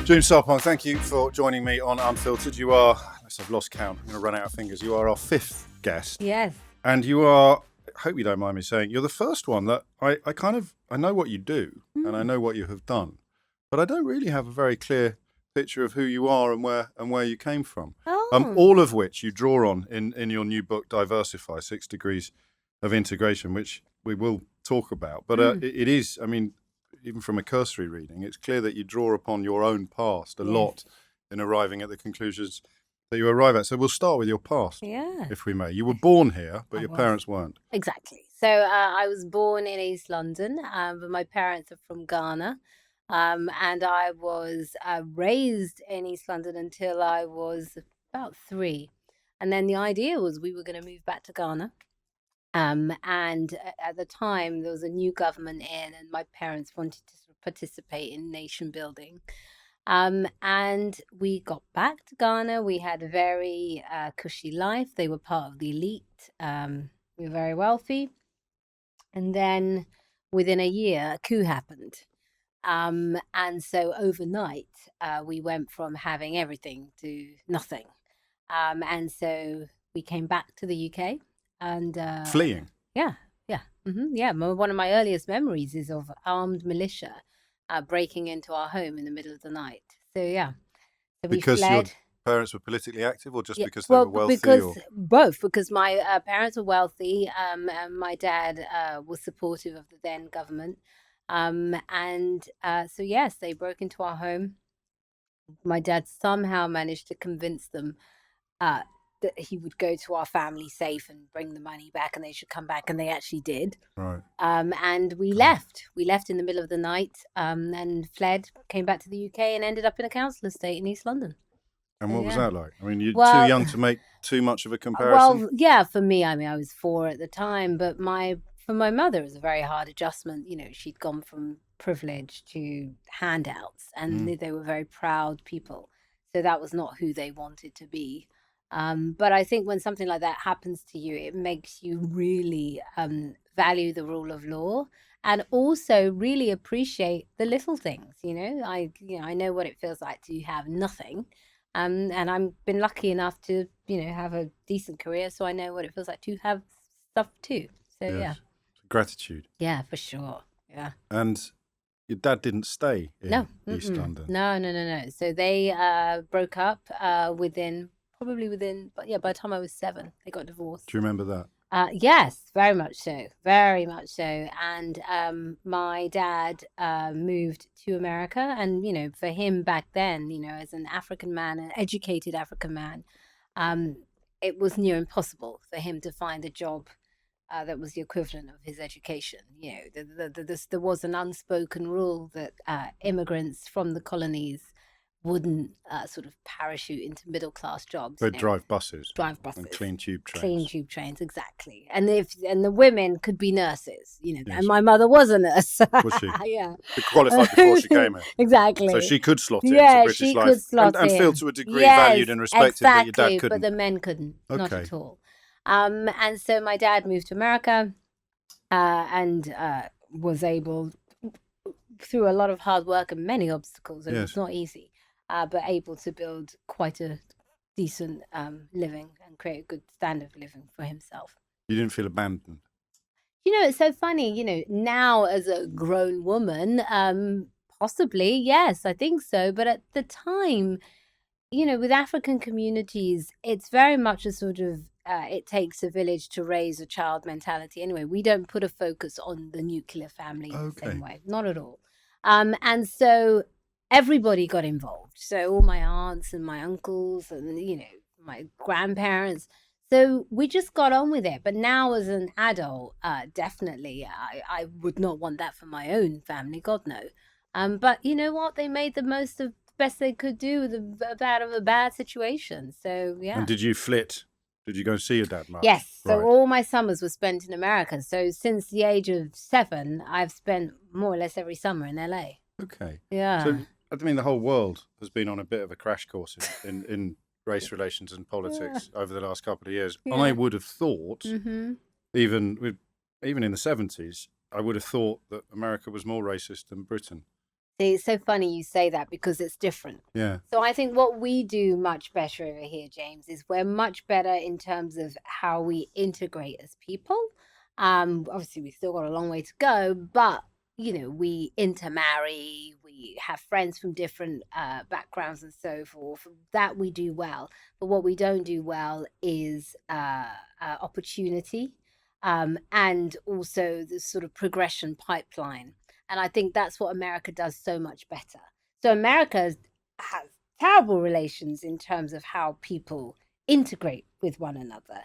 June Sarpong, thank you for joining me on Unfiltered. You are, unless I've lost count, I'm going to run out of fingers. You are our fifth guest. Yes. And you are, I hope you don't mind me saying, you're the first one that I know what you do and I know what you have done, but I don't really have a very clear picture of who you are and where you came from. All of which you draw on in your new book, Diversify, 6 Degrees of Integration, which we will talk about. But it is, I mean, even from a cursory reading, it's clear that you draw upon your own past a lot in arriving at the conclusions that you arrive at. So we'll start with your past, if we may. You were born here, but your parents weren't. Exactly. So I was born in East London, but my parents are from Ghana. And I was raised in East London until I was about 3. And then the idea was we were going to move back to Ghana. And at the time, there was a new government in, and my parents wanted to sort of participate in nation building. And we got back to Ghana. We had a very cushy life. They were part of the elite. We were very wealthy. And then within a year, a coup happened. And so overnight, we went from having everything to nothing. And so we came back to the UK. And fleeing. Yeah. One of my earliest memories is of armed militia breaking into our home in the middle of the night. So so because we fled. Your parents were politically active, or just because they were wealthy? Both. Because my parents were wealthy, and my dad was supportive of the then government, so yes, they broke into our home. My dad somehow managed to convince them that he would go to our family safe and bring the money back, and they should come back, and they actually did. Right. And we left. We left in the middle of the night, and fled, came back to the UK, and ended up in a council estate in East London. And what was that like? I mean, you're too young to make too much of a comparison. Well, yeah, for me, I mean, I was 4 at the time, but for my mother, it was a very hard adjustment. You know, she'd gone from privilege to handouts, and they were very proud people. So that was not who they wanted to be. But I think when something like that happens to you, it makes you really value the rule of law, and also really appreciate the little things. I know what it feels like to have nothing, and I've been lucky enough to have a decent career, so I know what it feels like to have stuff too. So yes. Gratitude. Yeah, for sure. Yeah. And your dad didn't stay in East London. No. So they broke up within. By the time I was 7, they got divorced. Do you remember that? Yes, very much so. Very much so. And my dad moved to America. And, for him back then, as an African man, an educated African man, it was near impossible for him to find a job that was the equivalent of his education. There was an unspoken rule that immigrants from the colonies wouldn't sort of parachute into middle-class jobs. They'd drive buses. And clean tube trains. Clean tube trains, exactly. And the women could be nurses, yes. And my mother was a nurse. Was she? Yeah. She qualified before she came here. Exactly. So she could slot into British life. Could slot and feel to a degree valued and respected that your dad couldn't. But the men couldn't, not at all. And so my dad moved to America and was able, through a lot of hard work and many obstacles, and it's not easy, but able to build quite a decent living and create a good standard of living for himself. You didn't feel abandoned? It's so funny, now as a grown woman, possibly, yes, I think so. But at the time, with African communities, it's very much a sort of, it takes a village to raise a child mentality. Anyway, we don't put a focus on the nuclear family in the same way. Not at all. And so everybody got involved. So all my aunts and my uncles and, my grandparents. So we just got on with it. But now as an adult, definitely, I would not want that for my own family. God, no. But you know what? They made the most of the best they could do out of a bad situation. So, yeah. And did you flit? Did you go see your dad much? Yes. So all my summers were spent in America. So since the age of 7, I've spent more or less every summer in LA. Okay. Yeah. So, I mean, the whole world has been on a bit of a crash course in race relations and politics over the last couple of years. Yeah. I would have thought, even in the 70s, I would have thought that America was more racist than Britain. See, it's so funny you say that because it's different. Yeah. So I think what we do much better over here, James, is we're much better in terms of how we integrate as people. Obviously, we've still got a long way to go, but we intermarry, we have friends from different backgrounds and so forth. That we do well, but what we don't do well is opportunity, and also the sort of progression pipeline. And I think that's what America does so much better. So America has terrible relations in terms of how people integrate with one another.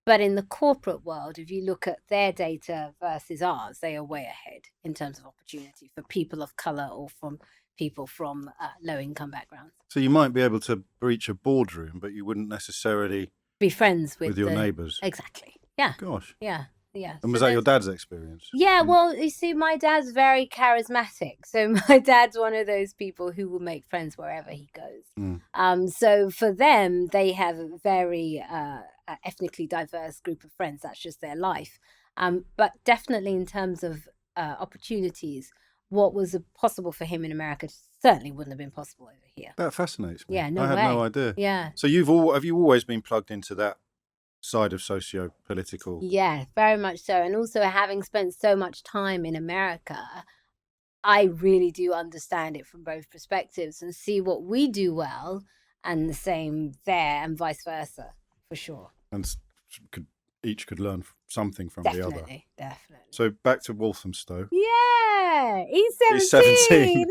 But in the corporate world, if you look at their data versus ours, they are way ahead in terms of opportunity for people of color or from people from low-income backgrounds. So you might be able to breach a boardroom, but you wouldn't necessarily be friends with your neighbours. Exactly. Yeah. Gosh. Yeah. Yeah. And was that your dad's experience? Yeah, well, you see, my dad's very charismatic. So my dad's one of those people who will make friends wherever he goes. So for them, they have a very ethnically diverse group of friends. That's just their life. But definitely in terms of opportunities, what was possible for him in America certainly wouldn't have been possible over here. That fascinates me. Yeah, I had no idea. Yeah. So have you always been plugged into that side of socio-political? Yeah, very much so. And also having spent so much time in America, I really do understand it from both perspectives and see what we do well and the same there and vice versa, for sure. And each could learn something from Definitely, the other. Definitely. So back to Walthamstow. Yeah, he's 17. He's 17.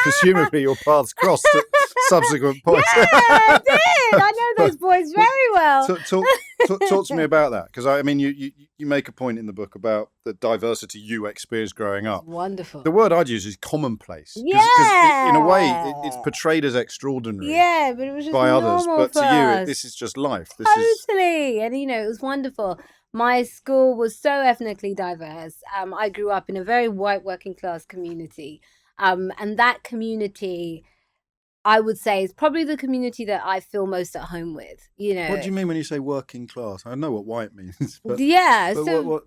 Presumably your paths crossed at subsequent points. Yeah, I did. I know those boys very well. Talk to me about that, because I mean, you make a point in the book about the diversity you experienced growing up. Wonderful. The word I'd use is commonplace. Yeah. Because in a way, it's portrayed as extraordinary. Yeah, but it was just by others. But for to us. you, this is just life. Totally. And it was wonderful. My school was so ethnically diverse. I grew up in a very white working class community. And that community, I would say, is probably the community that I feel most at home with. What do you mean when you say working class? I know what white means. But, yeah. but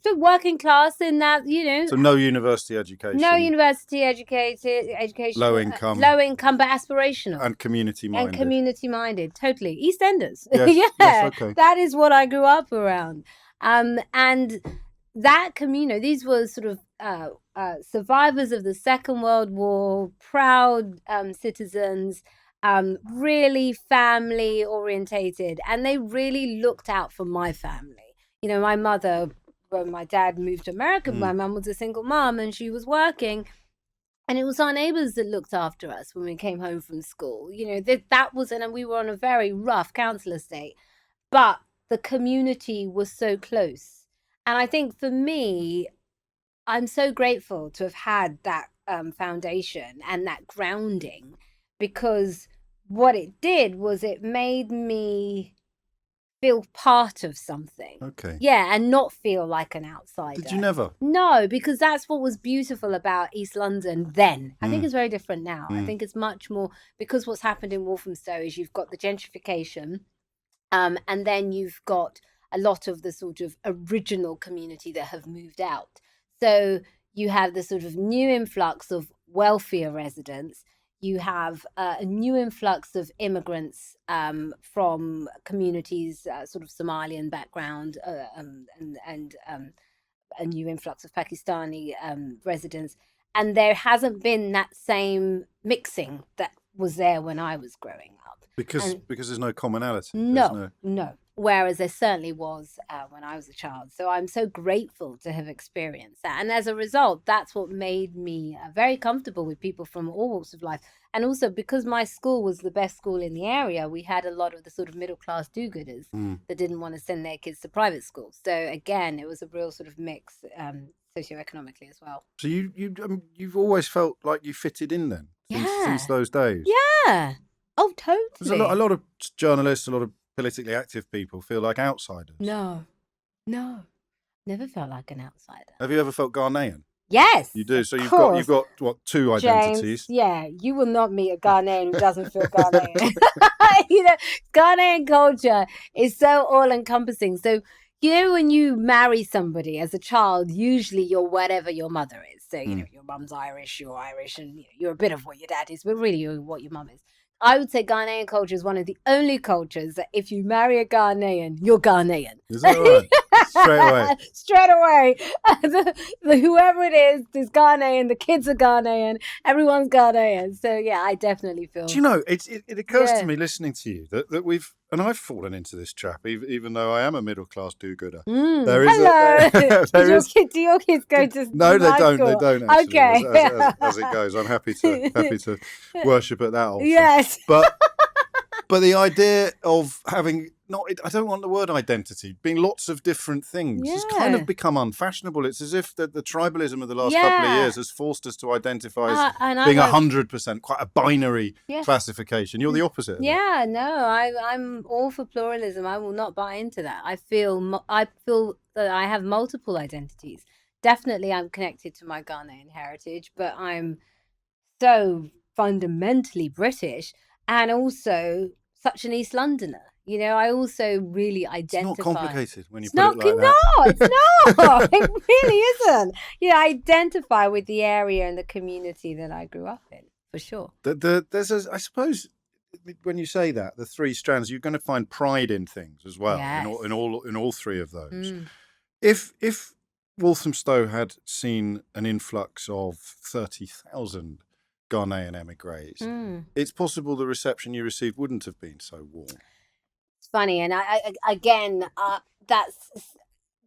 so working class in that, So no university education. No university education. Low income. Low income, but aspirational. And community minded. And community minded. Totally. EastEnders. Yes, yeah. Yes, okay. That is what I grew up around. And that community, these were sort of survivors of the Second World War, proud citizens, really family orientated, and they really looked out for my family. My mother, when my dad moved to America, my mum was a single mom and she was working, and it was our neighbors that looked after us when we came home from school. That was, and we were on a very rough council estate, but the community was so close. And I think for me, I'm so grateful to have had that foundation and that grounding, because what it did was it made me feel part of something. Okay. Yeah, and not feel like an outsider. Did you never? No, because that's what was beautiful about East London then. I think it's very different now. I think it's much more, because what's happened in Walthamstow is you've got the gentrification, and then you've got a lot of the sort of original community that have moved out. So you have the sort of new influx of wealthier residents. You have a new influx of immigrants from communities, sort of Somalian background, and a new influx of Pakistani residents. And there hasn't been that same mixing that was there when I was growing up. Because there's no commonality. No. Whereas there certainly was when I was a child. So I'm so grateful to have experienced that. And as a result, that's what made me very comfortable with people from all walks of life. And also because my school was the best school in the area, we had a lot of the sort of middle class do-gooders that didn't want to send their kids to private schools. So again, it was a real sort of mix socioeconomically as well. So you've always felt like you fitted in then? Since those days? Yeah. Oh, totally. There's a lot of journalists, a lot of politically active people feel like outsiders. No. Never felt like an outsider. Have you ever felt Ghanaian? Yes. You do. So you've got what, two identities? James, yeah, you will not meet a Ghanaian who doesn't feel Ghanaian. Ghanaian culture is so all-encompassing. So when you marry somebody as a child, usually you're whatever your mother is. say, your mum's Irish, you're Irish, and you're a bit of what your dad is, but really you're what your mum is. I would say Ghanaian culture is one of the only cultures that if you marry a Ghanaian, you're Ghanaian. Is that right? Straight away. Straight away. Whoever it is Ghanaian, the kids are Ghanaian, everyone's Ghanaian. So yeah, I definitely feel. Do you know, it occurs to me listening to you that we've, and I've fallen into this trap, even though I am a middle-class do-gooder. There is hello. Do your kids go to No, they don't. school? They don't actually. Okay. As it goes, I'm happy to worship at that altar. Yes. But the idea of having I don't want the word identity, being lots of different things has kind of become unfashionable. It's as if the tribalism of the last couple of years has forced us to identify as being 100%, quite a binary classification. You're the opposite. Yeah, no, I'm all for pluralism. I will not buy into that. I feel that I have multiple identities. Definitely I'm connected to my Ghanaian heritage, but I'm so fundamentally British and also such an East Londoner. I also really identify. It's not complicated when you put it like that. No, it's not. It really isn't. I identify with the area and the community that I grew up in, for sure. I suppose, when you say that, the three strands, you're going to find pride in things as well, in all three of those. If Walthamstow had seen an influx of 30,000 Ghanaian emigres, it's possible the reception you received wouldn't have been so warm. It's funny, and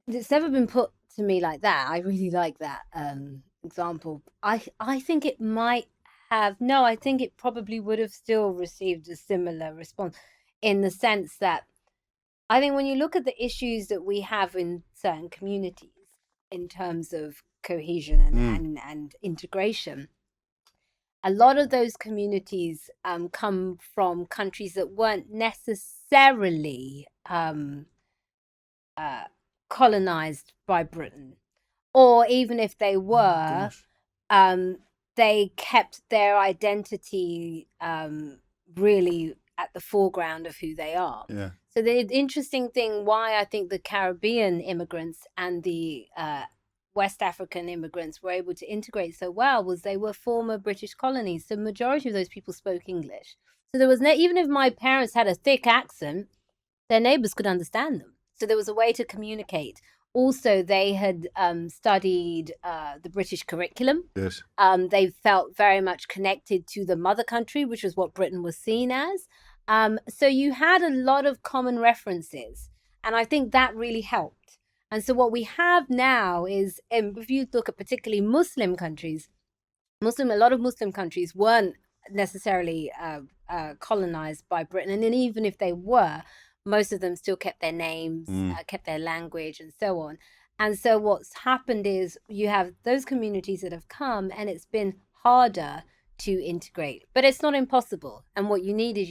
it's never been put to me like that. I really like that example. I think it might have. No, I think it probably would have still received a similar response, in the sense that I think when you look at the issues that we have in certain communities in terms of cohesion and integration, a lot of those communities come from countries that weren't necessarily colonized by Britain, or even if they were, they kept their identity really at the foreground of who they are. Yeah. So the interesting thing, why I think the Caribbean immigrants and the West African immigrants were able to integrate so well, was they were former British colonies. So the majority of those people spoke English. So there was even if my parents had a thick accent, their neighbors could understand them. So there was a way to communicate. Also, they had studied the British curriculum. Yes. They felt very much connected to the mother country, which was what Britain was seen as. So you had a lot of common references. And I think that really helped. And so what we have now is, if you look at particularly Muslim countries, a lot of Muslim countries weren't necessarily colonized by Britain. And then even if they were, most of them still kept their names, kept their language and so on. And so what's happened is you have those communities that have come, and it's been harder to integrate. But it's not impossible. And what you need is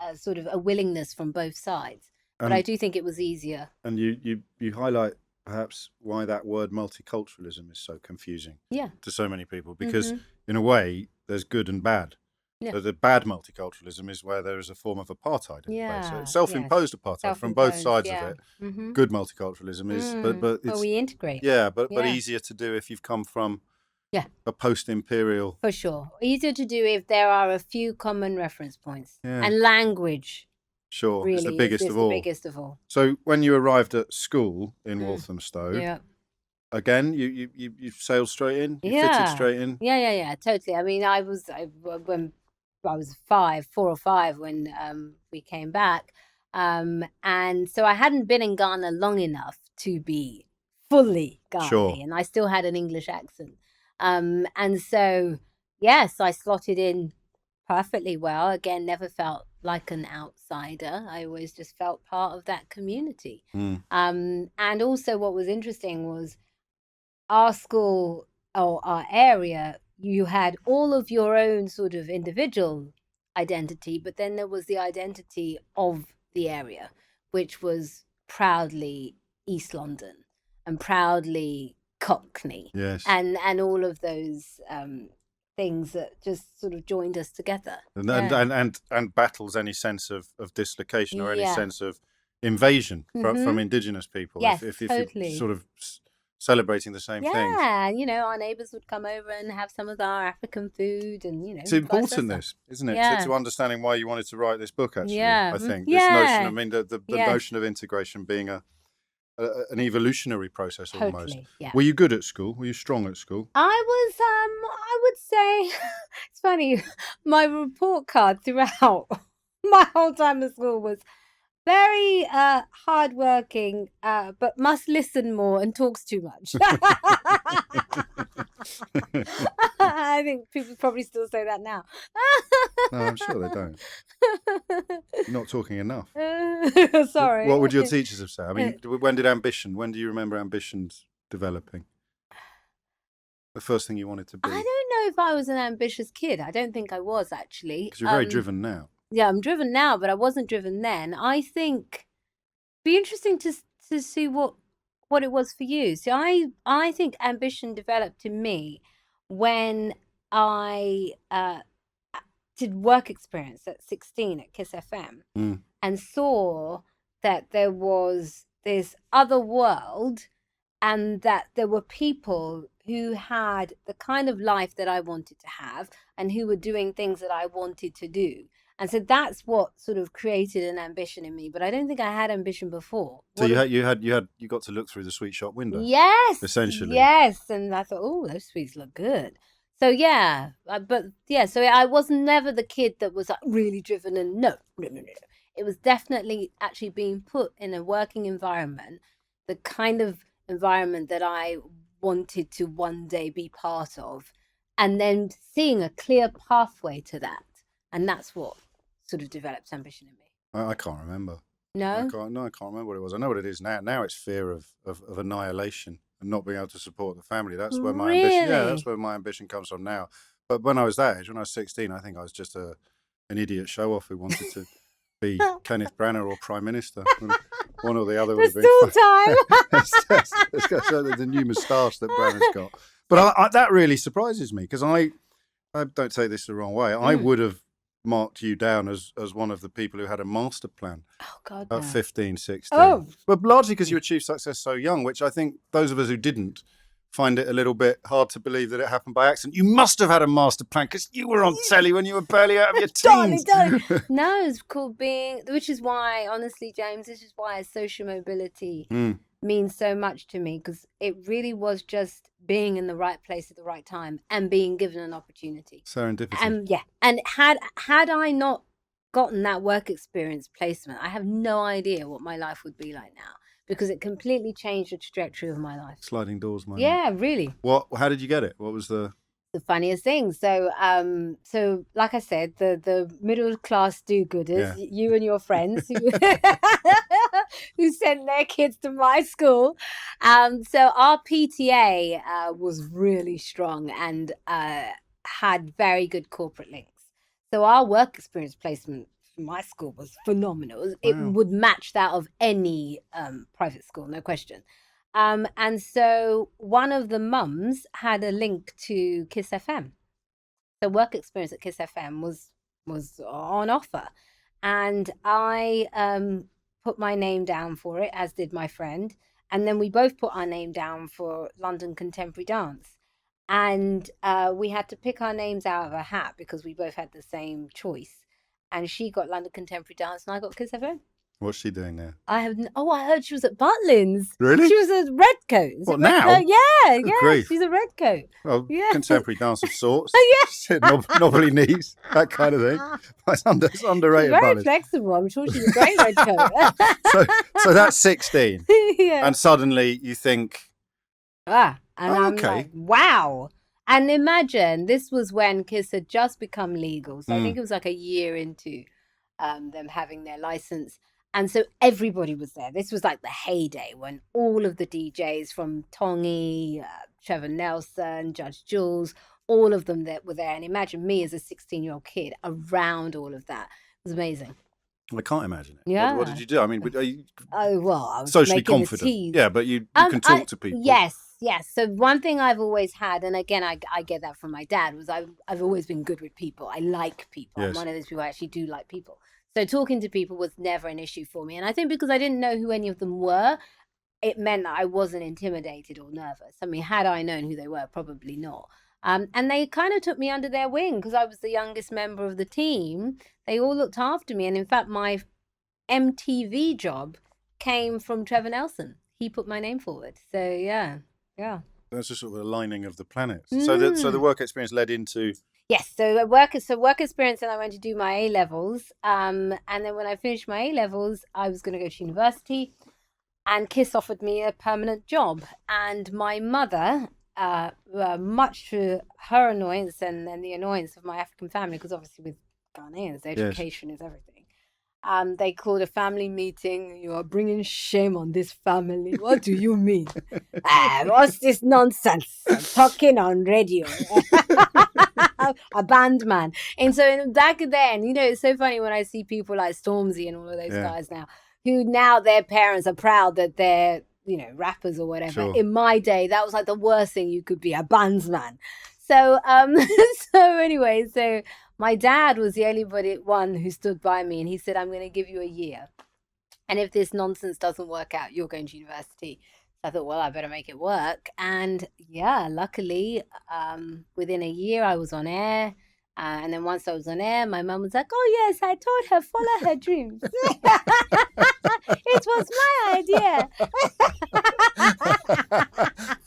a sort of a willingness from both sides. But I do think it was easier. And you highlight perhaps why that word multiculturalism is so confusing to so many people, because in a way there's good and bad. So the bad multiculturalism is where there is a form of apartheid in place. So it's self-imposed apartheid from both sides of it. Good multiculturalism is, but it's, we integrate. Yeah, but easier to do if you've come from a post-imperial. For sure, easier to do if there are a few common reference points and language. Sure, really it's the biggest of all. So when you arrived at school in Walthamstow, again, you sailed straight in, fitted straight in. Yeah, totally. I mean, when I was 4 or 5 when we came back, and so I hadn't been in Ghana long enough to be fully Ghanaian, and I still had an English accent, and so yes, I slotted in perfectly well. Again, never felt like an outsider. I always just felt part of that community. And also what was interesting was our school, or our area, you had all of your own sort of individual identity, but then there was the identity of the area, which was proudly East London and proudly Cockney. Yes. And all of those things that just sort of joined us together. And battles any sense of dislocation or any sense of invasion from indigenous people. Yes, if totally. you sort of celebrating the same things. Yeah, you know, our neighbours would come over and have some of our African food, and you know, It's vice important, versa. this, isn't it, Yeah, to understanding why you wanted to write this book, actually, yeah, I think. This notion, I yeah, mean, the yes, notion of integration being an evolutionary process almost. totally, yeah. Were you good at school? Were you strong at school? I would say, it's funny, my report card throughout my whole time at school was very hardworking, but must listen more and talks too much. I think people probably still say that now. No, I'm sure they don't. You're not talking enough. Sorry. What would your teachers have said? I mean, when do you remember ambitions developing? The first thing you wanted to I be? don't know if I was an ambitious kid. I don't think I was, actually. Because you're very driven now. Yeah, I'm driven now, but I wasn't driven then. I think be interesting to see what it was for you. So I think ambition developed in me when I did work experience at 16 at Kiss FM and saw that there was this other world, and that there were people who had the kind of life that I wanted to have and who were doing things that I wanted to do. And so that's what sort of created an ambition in me. But I don't think I had ambition before. So you got to look through the sweet shop window. Yes, essentially. Yes, and I thought, oh, those sweets look good. So yeah, so I was never the kid that was like really driven, and no. It was definitely actually being put in a working environment, the kind of environment that I wanted to one day be part of, and then seeing a clear pathway to that. And that's what sort of developed ambition in me. I can't remember. No? I can't remember what it was. I know what it is now. Now it's fear of annihilation and not being able to support the family. That's where my ambition. Yeah, that's where my ambition comes from now. But when I was that age, when I was 16, I think I was just an idiot show off who wanted to be Kenneth Branagh or Prime Minister. One or the other would have been time. It's got the new moustache that Branagh's got. But that really surprises me, because I don't take this the wrong way. I would have marked you down as one of the people who had a master plan at 15, 16. Oh. But largely because you achieved success so young, which I think those of us who didn't find it a little bit hard to believe that it happened by accident. You must have had a master plan, because you were on telly when you were barely out of your teens. No, it's called which is why, honestly, James, this is why social mobility means so much to me, because it really was just being in the right place at the right time and being given an opportunity. Serendipity. And had I not gotten that work experience placement, I have no idea what my life would be like now, because it completely changed the trajectory of my life. Sliding doors, man. Yeah, really. How did you get it? What was the funniest thing? So like I said, the middle class do-gooders, you and your friends who sent their kids to my school. So our PTA was really strong and had very good corporate links. So our work experience placement from my school was phenomenal. It would match that of any private school, no question. And so one of the mums had a link to Kiss FM. So work experience at Kiss FM was on offer. And I put my name down for it, as did my friend. And then we both put our name down for London Contemporary Dance. And we had to pick our names out of a hat because we both had the same choice. And she got London Contemporary Dance and I got Kiss FM. What's she doing now? I heard she was at Butlins. Really? She was a redcoat. What, now? Yeah, grief. She's a redcoat. Well, yeah. Contemporary dance of sorts. Yeah. Knobbly knees, that kind of thing. It's underrated. She's very flexible. I'm sure she's a great redcoat. so that's 16. Yeah. And suddenly you think... I'm like, wow. And imagine, this was when Kiss had just become legal. So I think it was like a year into them having their license. And so everybody was there. This was like the heyday when all of the DJs from Tongi, Trevor Nelson, Judge Jules, all of them that were there. And imagine me as a 16-year-old kid around all of that. It was amazing. I can't imagine it. Yeah. What did you do? I mean, are you I was socially confident? Yeah, but you can talk to people. Yes. So one thing I've always had, and again, I get that from my dad, was I've always been good with people. I like people. Yes. I'm one of those people who actually do like people. So talking to people was never an issue for me. And I think because I didn't know who any of them were, it meant that I wasn't intimidated or nervous. I mean, had I known who they were, probably not. And they kind of took me under their wing because I was the youngest member of the team. They all looked after me. And in fact, my MTV job came from Trevor Nelson. He put my name forward. So yeah. That's a sort of aligning of the planets. So the work experience led into... Yes, so work experience, and I went to do my A-levels. And then when I finished my A-levels, I was going to go to university, and KISS offered me a permanent job. And my mother, much to her annoyance and the annoyance of my African family, because obviously with Ghanaians, education is everything. They called a family meeting. You are bringing shame on this family. What do you mean? What's this nonsense? I'm talking on radio. A band man. And so back then, it's so funny when I see people like Stormzy and all of those guys now, who now their parents are proud that they're, rappers or whatever. Sure. In my day, that was like the worst thing you could be, a bandsman. So, so my dad was the only one who stood by me, and he said, I'm going to give you a year. And if this nonsense doesn't work out, you're going to university. So I thought, well, I better make it work. And yeah, luckily, within a year, I was on air. And then once I was on air, my mum was like, oh, yes, I told her, follow her dreams. It was my idea.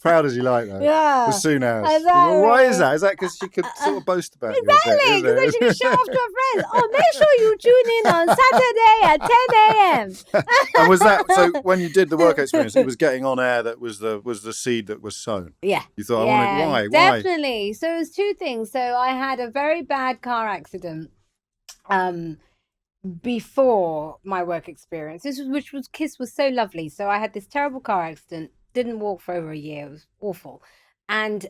Proud as you like, though. Yeah. As soon as. Exactly. Well, why is that? Is that because she could sort of boast about you a bit, Exactly, because then she can show off to her friends. Oh, make sure you tune in on Saturday at 10 a.m. And was that, so when you did the work experience, it was getting on air that was the seed that was sown? Yeah. You thought, why? Definitely. So it was two things. So I had a very bad car accident before my work experience, which was KISS was so lovely. So I had this terrible car accident, didn't walk for over a year. It was awful. And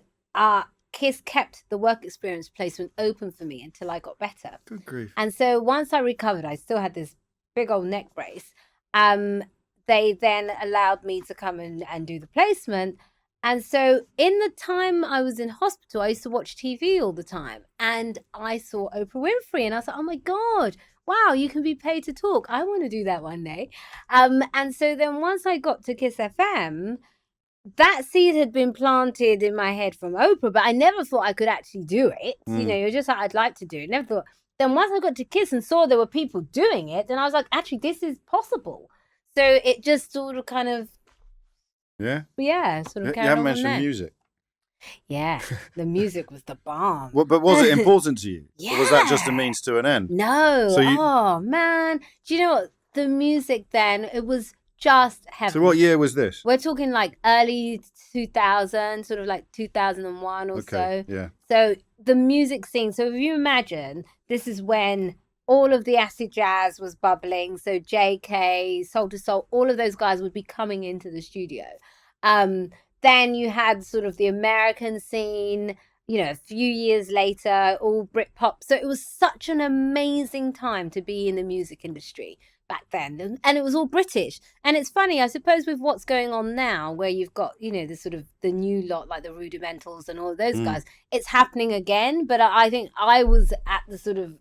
KISS kept the work experience placement open for me until I got better. Good grief. And so once I recovered, I still had this big old neck brace. They then allowed me to come and do the placement. And so in the time I was in hospital, I used to watch TV all the time. And I saw Oprah Winfrey, and I thought, oh my God, wow, you can be paid to talk. I want to do that one day. And so then once I got to KISS FM, that seed had been planted in my head from Oprah, but I never thought I could actually do it. You're just like, I'd like to do it. Never thought. Then once I got to KISS and saw there were people doing it, then I was like, actually, this is possible. So it just sort of kind of, sort of carried on. You haven't mentioned music. Yeah, the music was the bomb. But was it important to you? Yeah. Or was that just a means to an end? No. So oh, man. Do you know what? The music then, it was just heaven. So what year was this? We're talking like early 2000, sort of like 2001 or so. Yeah. So the music scene. So if you imagine, this is when all of the acid jazz was bubbling. So JK, Soul to Soul, all of those guys would be coming into the studio. Then you had sort of the American scene, a few years later, all Britpop. So it was such an amazing time to be in the music industry back then. And it was all British. And it's funny, I suppose, with what's going on now, where you've got, the sort of the new lot, like the Rudimentals and all of those guys, it's happening again. But I think I was at the sort of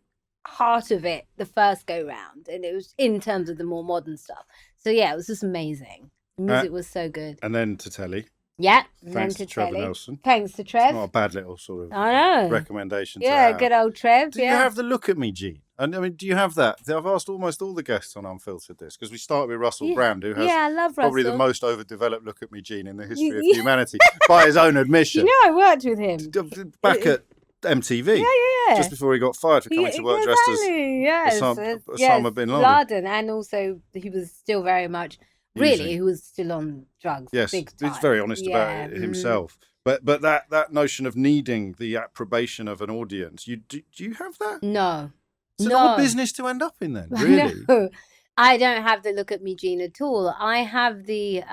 heart of it the first go round, and it was in terms of the more modern stuff. So yeah, it was just amazing. The music was so good. And then to telly. Yeah, thanks to Trevor Nelson. Thanks to Trev. It's not a bad little sort of I know. recommendation. Yeah, to have. Good old Trev. Do you have the look at me, Gene? And I mean, do you have that? I've asked almost all the guests on Unfiltered this, because we started with Russell Brand, who has I love probably Russell. the most overdeveloped look at me gene in the history of humanity, by his own admission. I worked with him back at MTV. Yeah. Just before he got fired for coming to work dressed as Osama bin Laden. And also he was still very much he was still on drugs. Yes, big time. he's very honest about it himself. But that notion of needing the approbation of an audience, do you have that? No. It's an odd business to end up in then, really. No. I don't have the look at me gene at all. I have the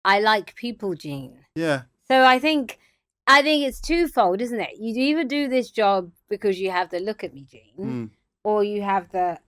I like people gene. Yeah. So I think it's twofold, isn't it? You either do this job because you have the look at me gene, or you have the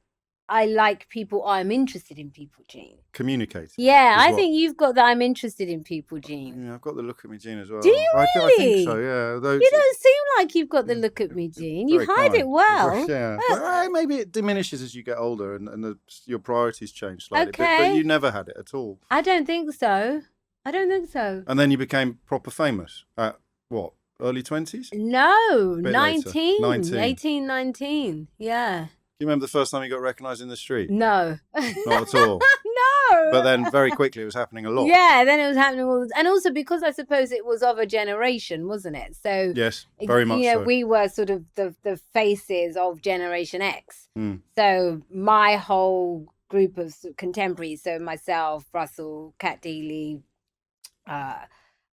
I like people. I'm interested in people gene. Communicate. Yeah, is I what- think you've got the I'm interested in people gene. Yeah, I've got the look at me gene as well. Do you I think so, really? yeah. Although You don't seem like you've got the Yeah, look at me gene. You very hide it kind. well. Yeah, but maybe it diminishes as you get older and your priorities change slightly. But Okay. you never had it at all. I don't think so. I don't think so. And then you became proper famous at what? Early 20s? No, Bit later. 19, 19. 18, 19. Yeah. Do you remember the first time you got recognised in the street? No. Not at all. No. But then very quickly it was happening a lot. Yeah, then it was happening all and also because I suppose it was of a generation, wasn't it? So Yes, very much so. we were sort of the faces of Generation X. Mm. So my whole group of contemporaries, so myself, Russell, Kat Deely,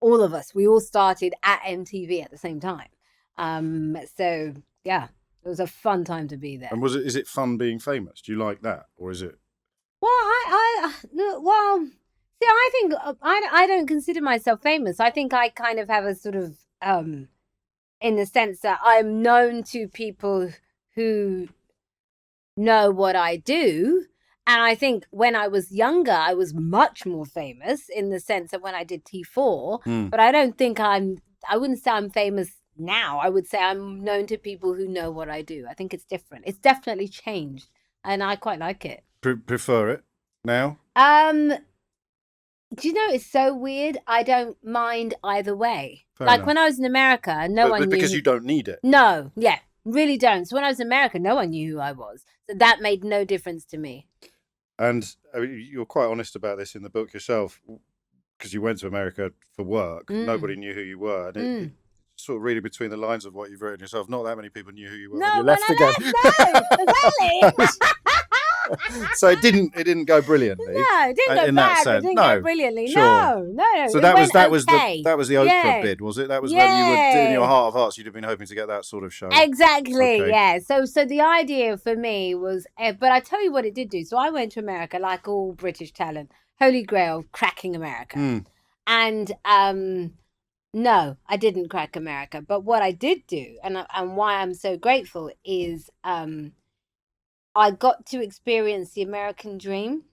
all of us, we all started at MTV at the same time. So yeah, it was a fun time to be there. And is it fun being famous? Do you like that, or is it? Well, see, I think I don't consider myself famous. I think I kind of have a sort of in the sense that I'm known to people who know what I do. And I think when I was younger, I was much more famous in the sense that when I did T4, but I don't think I wouldn't say I'm famous now. I would say I'm known to people who know what I do. I think it's different. It's definitely changed and I quite like it. Prefer it now? Do you know, it's so weird. I don't mind either way. Fair like enough. when I was in America, no one knew. Because you don't need it. No, yeah, really don't. So when I was in America, no one knew who I was. So that made no difference to me. And I mean, you're quite honest about this in the book yourself, because you went to America for work. Nobody knew who you were. And it sort of reading between the lines of what you've written yourself, not that many people knew who you were when you left again. No, exactly. So it didn't go brilliantly. No, it didn't go in bad. that sense. It didn't No, go brilliantly. sure. No. So it that was okay. that was the Oprah Yeah. bid, was it? That was when you were in your Yeah. heart of hearts, you'd have been hoping to get that sort of show. Exactly. Okay. Yeah. So the idea for me was, but I tell you what it did do. So I went to America like all British talent, Holy Grail, cracking America, and no, I didn't crack America. But what I did do, and why I'm so grateful, is I got to experience the American dream.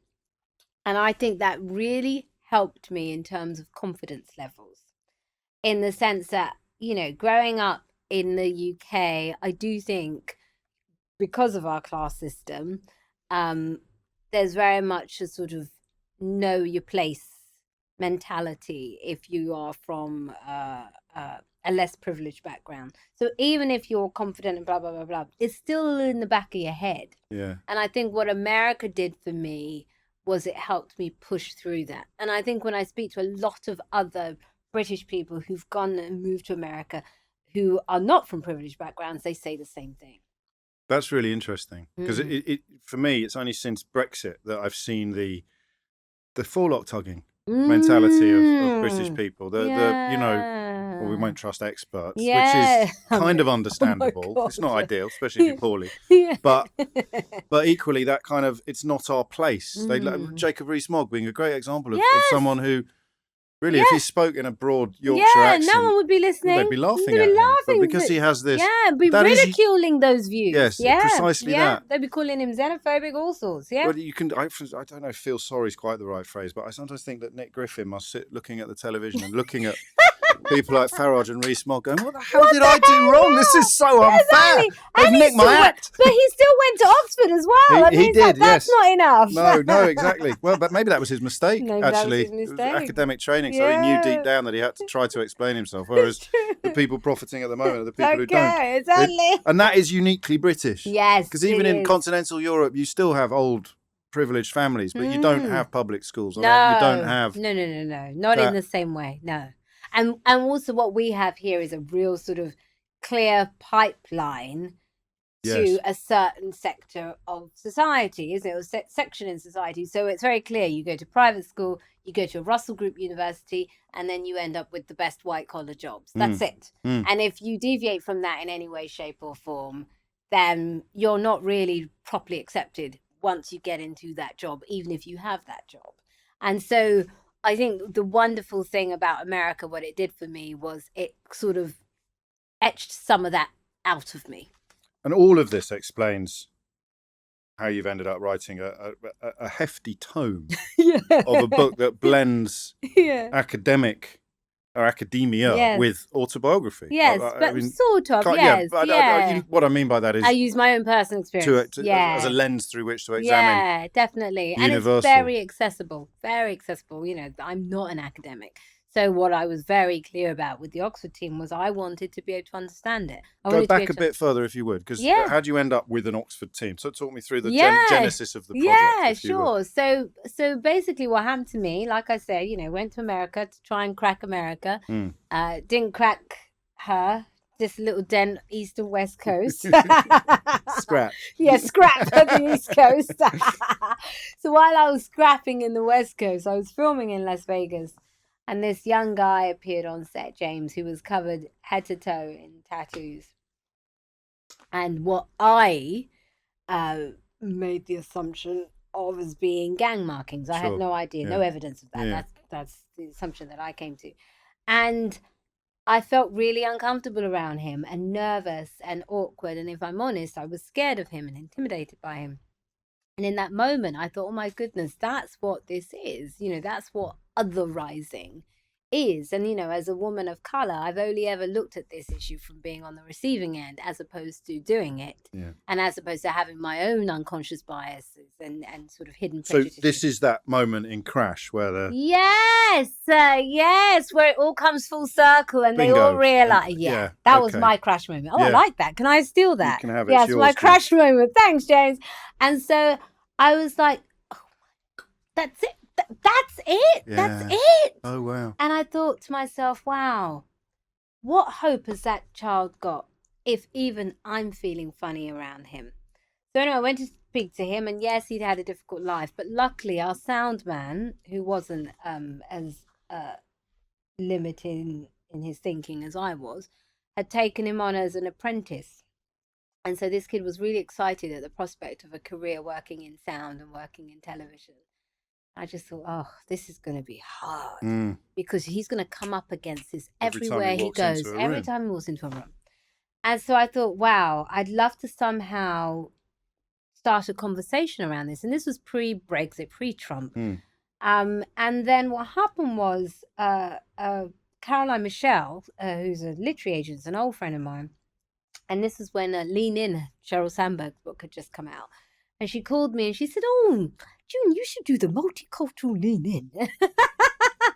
And I think that really helped me in terms of confidence levels, in the sense that, you know, growing up in the UK, I do think because of our class system, there's very much a sort of know your place mentality if you are from a less privileged background. So even if you're confident and blah, blah, blah, blah, it's still in the back of your head. Yeah. And I think what America did for me was it helped me push through that. And I think when I speak to a lot of other British people who've gone and moved to America who are not from privileged backgrounds, they say the same thing. That's really interesting because it for me, it's only since Brexit that I've seen the forelock tugging mentality of British people. The you know, well, we won't trust experts, which is kind of understandable. God. It's not ideal, especially if you're poorly. Yeah. But equally, that kind of it's not our place. Jacob Rees-Mogg being a great example of someone who. Really, if he spoke in a broad Yorkshire accent, no one would be listening. They'd be laughing They'd at be him. laughing. But because he has this... be that is- ridiculing those views. Yes, precisely that. They'd be calling him xenophobic, all sorts, Well, you can... I don't know if feel sorry is quite the right phrase, but I sometimes think that Nick Griffin must sit looking at the television and looking at people like Farage and Rees-Mogg going, what the hell did I do wrong? This is so unfair. Exactly. They've And he nicked my still act. But he still went to Oxford as well. He it's like, did, that's yes. not enough. No, exactly. Well, but maybe that was his mistake, Maybe that was actually. his It was mistake. academic training, so he knew Yeah. deep down that he had to try to explain himself, whereas the people profiting at the moment are the people who Okay, don't. exactly. And that is uniquely British. Yes, Because even it in is. continental Europe, you still have old privileged families, but you don't have public schools. No, You don't have... no, not in that- the same way. No, and also what we have here is a real sort of clear pipeline to Yes. a certain sector of society, isn't it? Or section in society. So it's very clear. You go to private school, you go to a Russell Group university, and then you end up with the best white collar jobs. That's it. And if you deviate from that in any way, shape, or form, then you're not really properly accepted once you get into that job, even if you have that job. And so I think the wonderful thing about America, what it did for me was it sort of etched some of that out of me. And all of this explains how you've ended up writing a hefty tome Yeah. of a book that blends Yeah. academic or academia Yes. with autobiography. Yes, I but mean, sort of, can't- yes, but yeah. what I mean by that is I use my own personal experience. as a lens through which to examine. Yeah, definitely. And it's universal. very accessible, very accessible. You know, I'm not an academic. So what I was very clear about with the Oxford team was I wanted to be able to understand it. I Go wanted to be back able a to- bit further if you would, because Yeah. how do you end up with an Oxford team? So talk me through the Yeah. genesis of the project. Yeah, if you will. sure. So basically what happened to me, like I said, you know, went to America to try and crack America. Mm. Didn't crack her. Just a little dent east and west coast. Scrap. Yeah, scrap at the east coast. So while I was scrapping in the west coast, I was filming in Las Vegas. And this young guy appeared on set, James, who was covered head to toe in tattoos. And what I made the assumption of as being gang markings. I had Sure. no idea, no Yeah. evidence of that. Yeah. That's the assumption that I came to. And I felt really uncomfortable around him and nervous and awkward. And if I'm honest, I was scared of him and intimidated by him. And in that moment, I thought, oh my goodness, that's what this is. You know, that's what otherizing is. And, you know, as a woman of color, I've only ever looked at this issue from being on the receiving end as opposed to doing it. Yeah. And as opposed to having my own unconscious biases and sort of hidden So prejudices. this is that moment in Crash where the Yes, where it all comes full circle and they all Bingo. realize, Yeah, that was okay. my crash moment. Oh, I Yeah. like that. Can I steal that? can have it. Yes, It's my yours, crash moment. Thanks, James. And so I was like, oh my God, that's it. That's it. That's Yeah. it. Oh wow. And I thought to myself, wow, what hope has that child got if even I'm feeling funny around him? So anyway, I went to speak to him, and yes, he'd had a difficult life, but luckily our sound man, who wasn't as limited in his thinking as I was, had taken him on as an apprentice. And so this kid was really excited at the prospect of a career working in sound and working in television. I just thought, oh, this is going to be hard because he's going to come up against this Every time everywhere he he walks into goes, a every room. time he walks into a room. And so I thought, wow, I'd love to somehow start a conversation around this. And this was pre-Brexit, pre-Trump. And then what happened was Caroline Michelle, who's a literary agent, is an old friend of mine. And this is when Lean In, Sheryl Sandberg's book, had just come out. And she called me and she said, oh, June, you should do the multicultural lean in.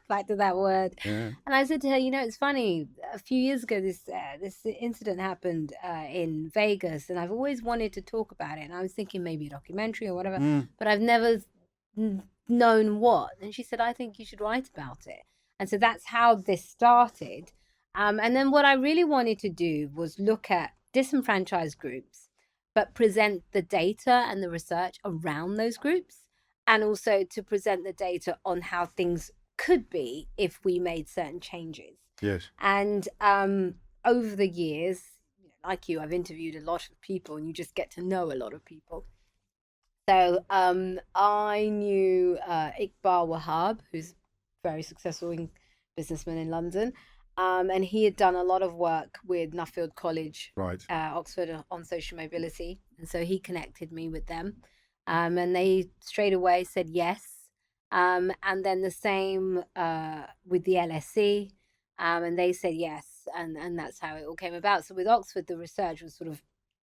Back to that word. Yeah. And I said to her, you know, it's funny. A few years ago, this incident happened in Vegas, and I've always wanted to talk about it. And I was thinking maybe a documentary or whatever, but I've never known what. And she said, I think you should write about it. And so that's how this started. And then what I really wanted to do was look at disenfranchised groups, but present the data and the research around those groups, and also to present the data on how things could be if we made certain changes. Yes. And over the years, like you, I've interviewed a lot of people, and you just get to know a lot of people. So I knew Iqbal Wahab, who's a very successful businessman in London. And he had done a lot of work with Nuffield College, Right. Oxford, on social mobility. And so he connected me with them. And they straight away said yes. And then the same with the LSE. And they said yes. And that's how it all came about. So with Oxford, the research was sort of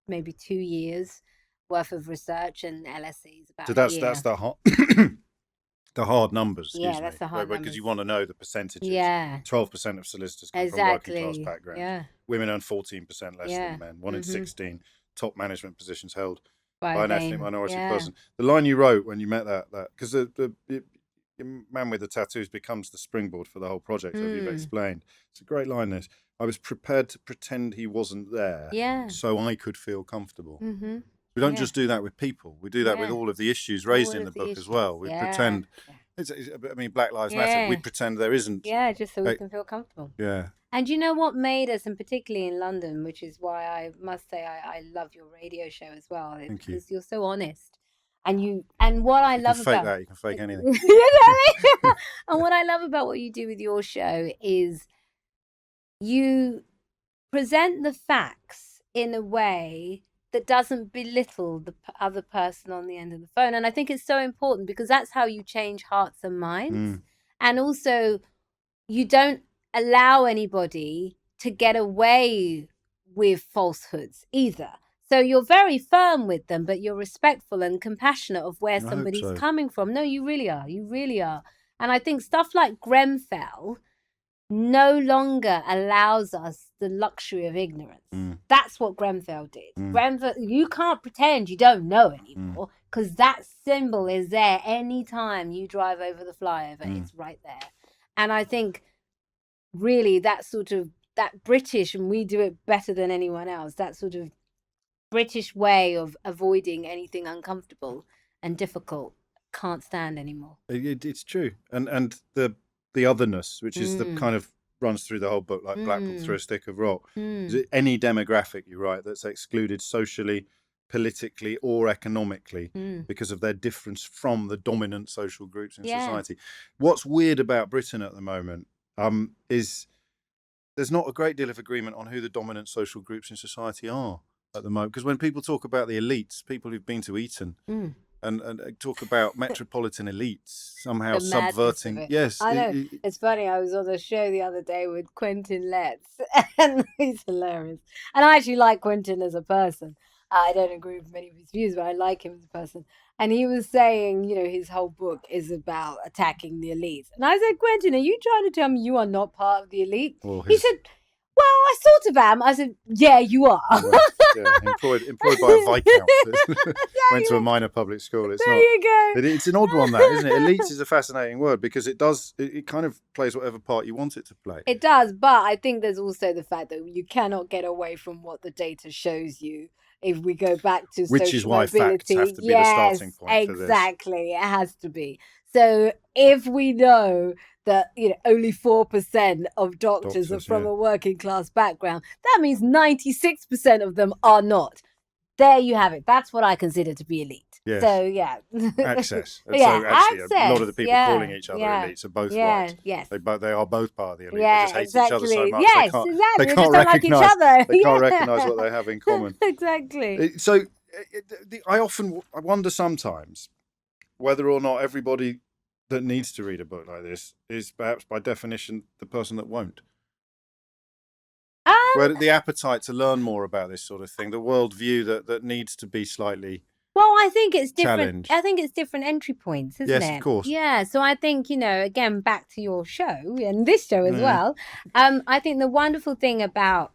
maybe 2 years worth of research, and LSE is about So a year. that's the hard the hard numbers. Yeah, that's the hard because numbers. you want to know the percentages. Yeah. 12% of solicitors come Exactly. from working class backgrounds. Yeah. Women earn 14% less Yeah. than men. 1 in 16 top management positions held By by a an ethnic name. minority Yeah. person. The line you wrote when you met that because the man with the tattoos becomes the springboard for the whole project, as you've explained. It's a great line, this. I was prepared to pretend he wasn't there so I could feel comfortable. Mm-hmm. We don't Yeah. just do that with people. We do that with Yeah. all of the issues raised All in the of the book as issues. well. We Yeah. pretend, Yeah. I mean, Black Lives Matter, we Yeah. pretend there isn't. Yeah, just so we Like- can feel comfortable. Yeah. And you know what made us, and particularly in London, which is why I must say I love your radio show as well, Thank you. because you're so honest. And what I You love can fake about that. You can fake anything. You know what I mean? And what I love about what you do with your show is you present the facts in a way that doesn't belittle the other person on the end of the phone. And I think it's so important because that's how you change hearts and minds. And also, you don't allow anybody to get away with falsehoods either. So you're very firm with them, but you're respectful and compassionate of where somebody's coming from. No, you really are. You really are. And I think stuff like Grenfell no longer allows us the luxury of ignorance. That's what Grenfell did. Grenfell, you can't pretend you don't know anymore because that symbol is there anytime you drive over the flyover. It's right there. And I think really that British, and we do it better than anyone else, that sort of British way of avoiding anything uncomfortable and difficult can't stand anymore. It's true. And the otherness, which is the kind of runs through the whole book, like Blackpool through a stick of rock. Any demographic, you write, that's excluded socially, politically or economically because of their difference from the dominant social groups in society. What's weird about Britain at the moment is there's not a great deal of agreement on who the dominant social groups in society are at the moment. Because when people talk about the elites, people who've been to Eton and talk about metropolitan elites somehow subverting. Yes, I know. It's funny. I was on a show the other day with Quentin Letts, and he's hilarious. And I actually like Quentin as a person. I don't agree with many of his views, but I like him as a person. And he was saying, his whole book is about attacking the elites. And I said, Quentin, are you trying to tell me you are not part of the elite? He said, well, I sort of am. I said, yeah, you are. Employed by a viscount. Went to a minor public school. You go. It's an odd one, that, isn't it? Elites is a fascinating word because it kind of plays whatever part you want it to play. It does, but I think there's also the fact that you cannot get away from what the data shows you. If we go back to which is why mobility, facts have to be the starting point for this. Exactly, it has to be. So if we know that only 4% of doctors are from a working class background, that means 96% of them are not. There you have it. That's what I consider to be elite. Yes. So yeah, access. So actually, a lot of the people calling each other elites are both right. Yes, they are both part of the elite. Yeah, they just hate each other so much. Yes, they can't like each other. They can't recognise what they have in common. Exactly. So I wonder sometimes whether or not everybody that needs to read a book like this is perhaps by definition the person that won't. Where the appetite to learn more about this sort of thing, the worldview that needs to be slightly. Well, I think it's different. Challenge. I think it's different entry points, isn't it? Yes, of course. Yeah. So I think, again, back to your show and this show as well. I think the wonderful thing about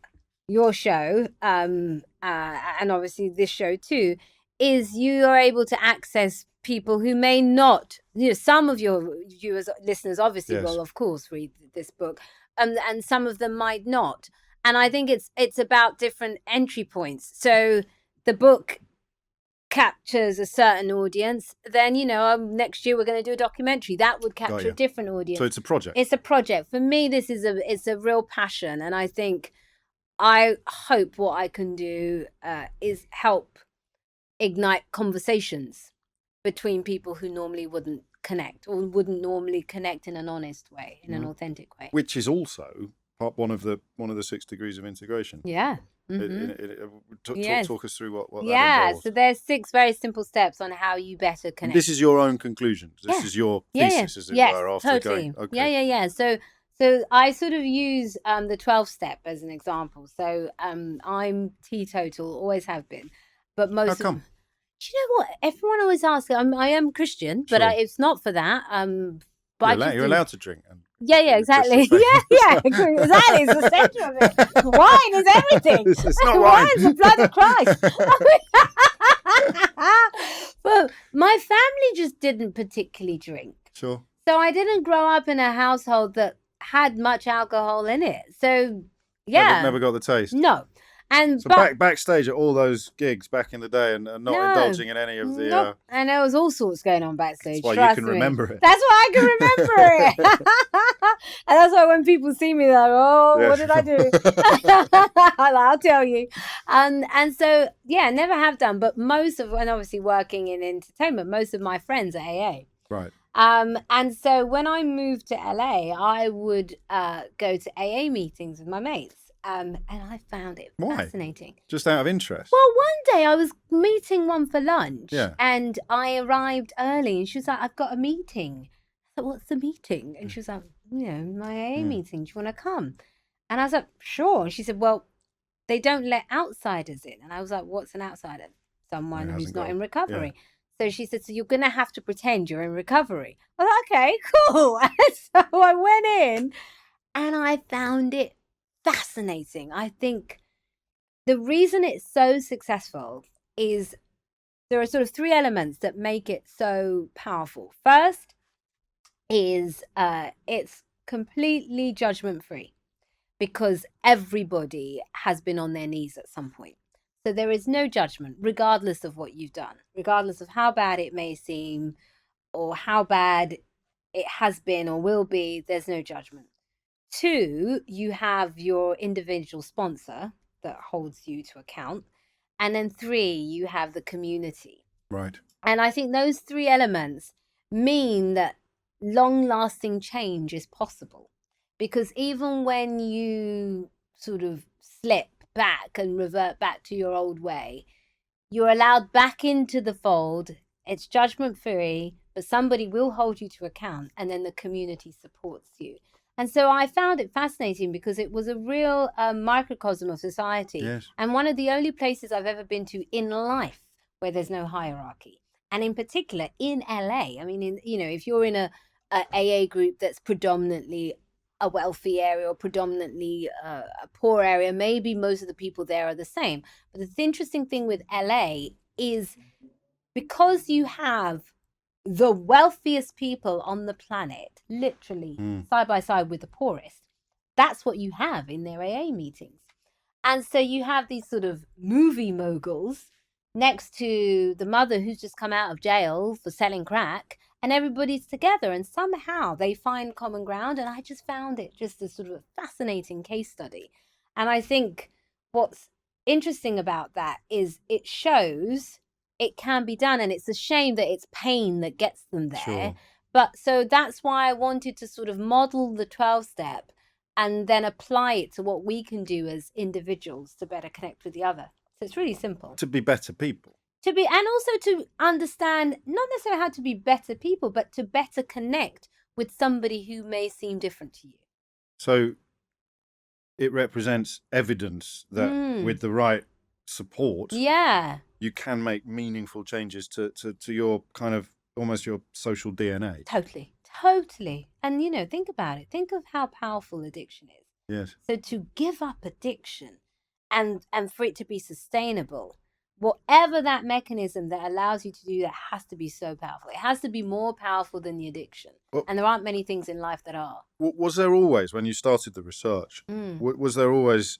your show, and obviously this show too, is you are able to access people who may not, some of your viewers, listeners obviously will, of course, read this book, and some of them might not. And I think it's about different entry points. So the book captures a certain audience, then next year we're going to do a documentary that would capture a different audience. So it's a project. It's a project for me. This is it's a real passion, and I hope what I can do is help ignite conversations between people who normally wouldn't connect or wouldn't normally connect in an honest way, in an authentic way, which is also one of the 6 degrees of integration. Yeah. Talk us through what that involves. So there's 6 very simple steps on how you better connect. This is your own conclusion. This is your thesis, as it were, after totally. going. Okay. Yeah. So I sort of use the 12-step as an example. So I'm teetotal, always have been, but most. How come? Do you know what? Everyone always asks. I am Christian, but it's not for that. But you're allowed to drink. Yeah, exactly. Yeah, exactly. It's the centre of it. Wine is everything. It's not wine. Wine's the blood of Christ. Well, my family just didn't particularly drink. Sure. So I didn't grow up in a household that had much alcohol in it. So, yeah. Never got the taste. No. And so backstage at all those gigs back in the day and not indulging in any of the... And there was all sorts going on backstage. That's why you can remember it. That's why I can remember it. And that's why when people see me, they're like, what did I do? I'll tell you. And so, never have done. But and obviously working in entertainment, most of my friends are AA. Right. And so when I moved to LA, I would go to AA meetings with my mates. And I found it Why? fascinating. Just out of interest? Well, one day I was meeting one for lunch, Yeah. and I arrived early, and she was like, "I've got a meeting." I said, "What's the meeting?" And she was like, "My AA meeting. Do you want to come?" And I was like, "Sure." And she said, "Well, they don't let outsiders in." And I was like, "What's an outsider?" Someone who's not in recovery. So she said, "So you're going to have to pretend you're in recovery." I was like, "Okay, cool." And so I went in, and I found it fascinating. I think the reason it's so successful is there are sort of three elements that make it so powerful. First is it's completely judgment free, because everybody has been on their knees at some point. So there is no judgment, regardless of what you've done, regardless of how bad it may seem or how bad it has been or will be. There's no judgment. Two, you have your individual sponsor that holds you to account. And then three, you have the community. Right. And I think those three elements mean that long-lasting change is possible. Because even when you sort of slip back and revert back to your old way, you're allowed back into the fold. It's judgment free, but somebody will hold you to account, and then the community supports you. And so I found it fascinating because it was a real microcosm of society. Yes. And one of the only places I've ever been to in life where there's no hierarchy. And in particular in LA. I mean, if you're in a AA group that's predominantly a wealthy area or predominantly a poor area, maybe most of the people there are the same. But the interesting thing with LA is because you have the wealthiest people on the planet, literally side by side with the poorest, that's what you have in their AA meetings. And so you have these sort of movie moguls next to the mother who's just come out of jail for selling crack, and everybody's together, and somehow they find common ground. And I just found it just a sort of a fascinating case study. And I think what's interesting about that is it shows it can be done, and it's a shame that it's pain that gets them there. Sure. But so that's why I wanted to sort of model the 12-step and then apply it to what we can do as individuals to better connect with the other. So it's really simple. To be better people. And also to understand, not necessarily how to be better people, but to better connect with somebody who may seem different to you. So it represents evidence that with the right support, you can make meaningful changes to your kind of almost your social DNA. Totally. And think about it. Think of how powerful addiction is. Yes. So to give up addiction and for it to be sustainable, whatever that mechanism that allows you to do that has to be so powerful. It has to be more powerful than the addiction. And there aren't many things in life that are. Was there always, when you started the research, was there always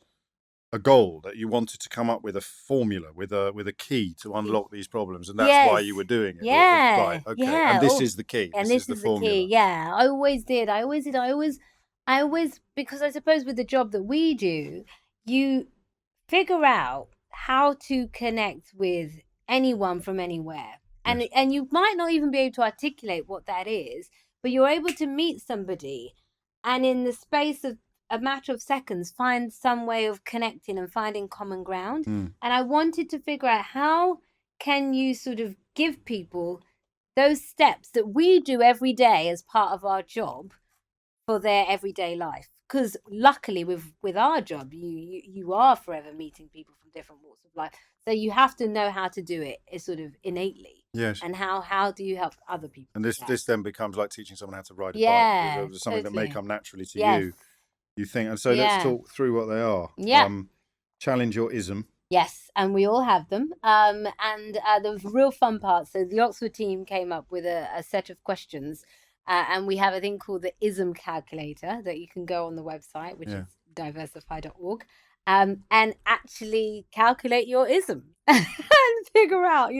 a goal that you wanted to come up with a formula, with a key to unlock these problems, and that's why you were doing it? Yeah. Right. Okay. Yeah. And this is the key. And this is the formula. Key. Yeah. I always did. I always, because I suppose with the job that we do, you figure out how to connect with anyone from anywhere. And you might not even be able to articulate what that is, but you're able to meet somebody and in the space of a matter of seconds find some way of connecting and finding common ground. And I wanted to figure out how can you sort of give people those steps that we do every day as part of our job for their everyday life. Because luckily with our job, you are forever meeting people from different walks of life. So you have to know how to do it sort of innately. Yes. And how do you help other people? And this then becomes like teaching someone how to ride a bike. Something that may come naturally to you. You think. And so let's talk through what they are. Yeah. Challenge your ism. Yes, and we all have them. And the real fun part, so the Oxford team came up with a set of questions. And we have a thing called the ISM calculator that you can go on the website, which is diversify.org, and actually calculate your ISM and figure out,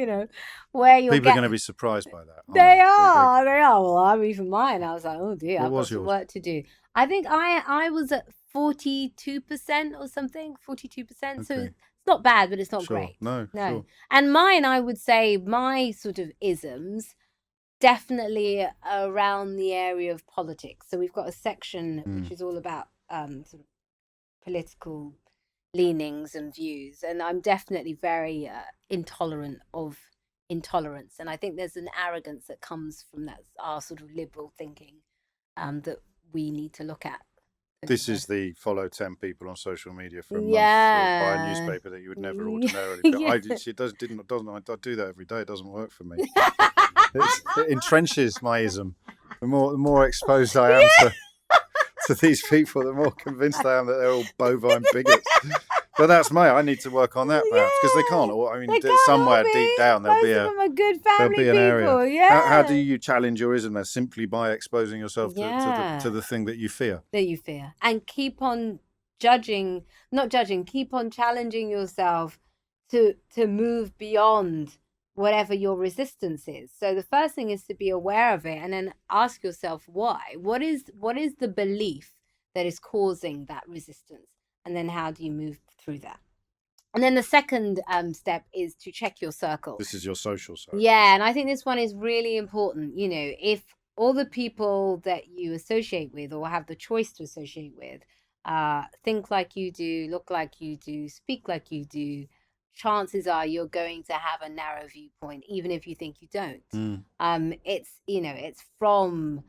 where you're. People are going to be surprised by that. They are. Well, I'm even mine. I was like, oh dear, I've got some work to do. I think I was at 42% or something, 42%. So it's not bad, but it's not great. No. Sure. And mine, I would say, my sort of isms. Definitely around the area of politics. So we've got a section which is all about sort of political leanings and views, and I'm definitely very intolerant of intolerance, and I think there's an arrogance that comes from that, our sort of liberal thinking, that we need to look at. This is the follow 10 people on social media for a month, or buy a Yeah. newspaper that you would never ordinarily. But Yeah. I do that every day. It doesn't work for me. It entrenches my ism. The more exposed I am to these people, the more convinced I am that they're all bovine bigots. But that's me. I need to work on that perhaps, because they can't. Or I mean, They can't somewhere all deep down there'll Most be of them are good family an people. area. Yeah. How do you challenge your ism there? Simply by exposing yourself Yeah. to the thing that you fear. that you fear, and keep on keep on challenging yourself to move beyond whatever your resistance is. So the first thing is to be aware of it, and then ask yourself why. What is the belief that is causing that resistance, and then how do you move through that? And then the second step is to check your circle. This is your social circle. Yeah, and I think this one is really important. You know, if all the people that you associate with or have the choice to associate with think like you do, look like you do, speak like you do, chances are you're going to have a narrow viewpoint, even if you think you don't. It's from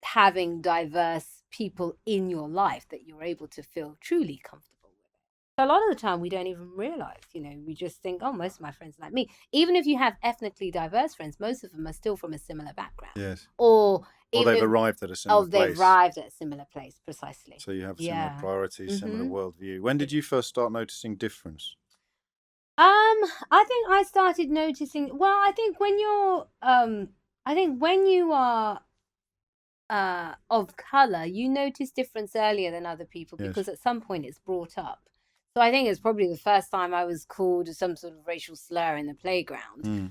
having diverse people in your life that you're able to feel truly comfortable with it. So a lot of the time we don't even realize, we just think, oh, most of my friends are like me. Even if you have ethnically diverse friends, most of them are still from a similar background. Yes. Or they've arrived at a similar place. they've arrived at a similar place, precisely. So you have similar priorities, similar worldview. When did you first start noticing difference? I think I started noticing, well, I think when you are of color, you notice difference earlier than other people, because at some point it's brought up. So I think it's probably the first time I was called some sort of racial slur in the playground,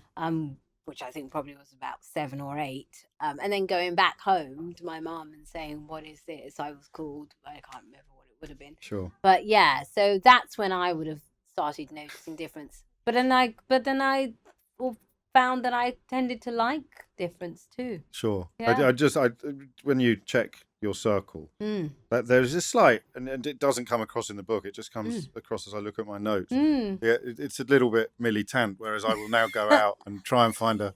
which I think probably was about 7 or 8. And then going back home to my mom and saying, what is this? I was called, I can't remember what it would have been. Sure. But yeah, so that's when I would have started noticing difference. But then I found that I tended to like difference too. Sure. Yeah. I when you check your circle, that there's a slight, and it doesn't come across in the book. It just comes across as I look at my notes. Yeah, it's a little bit militant, whereas I will now go out and try and find a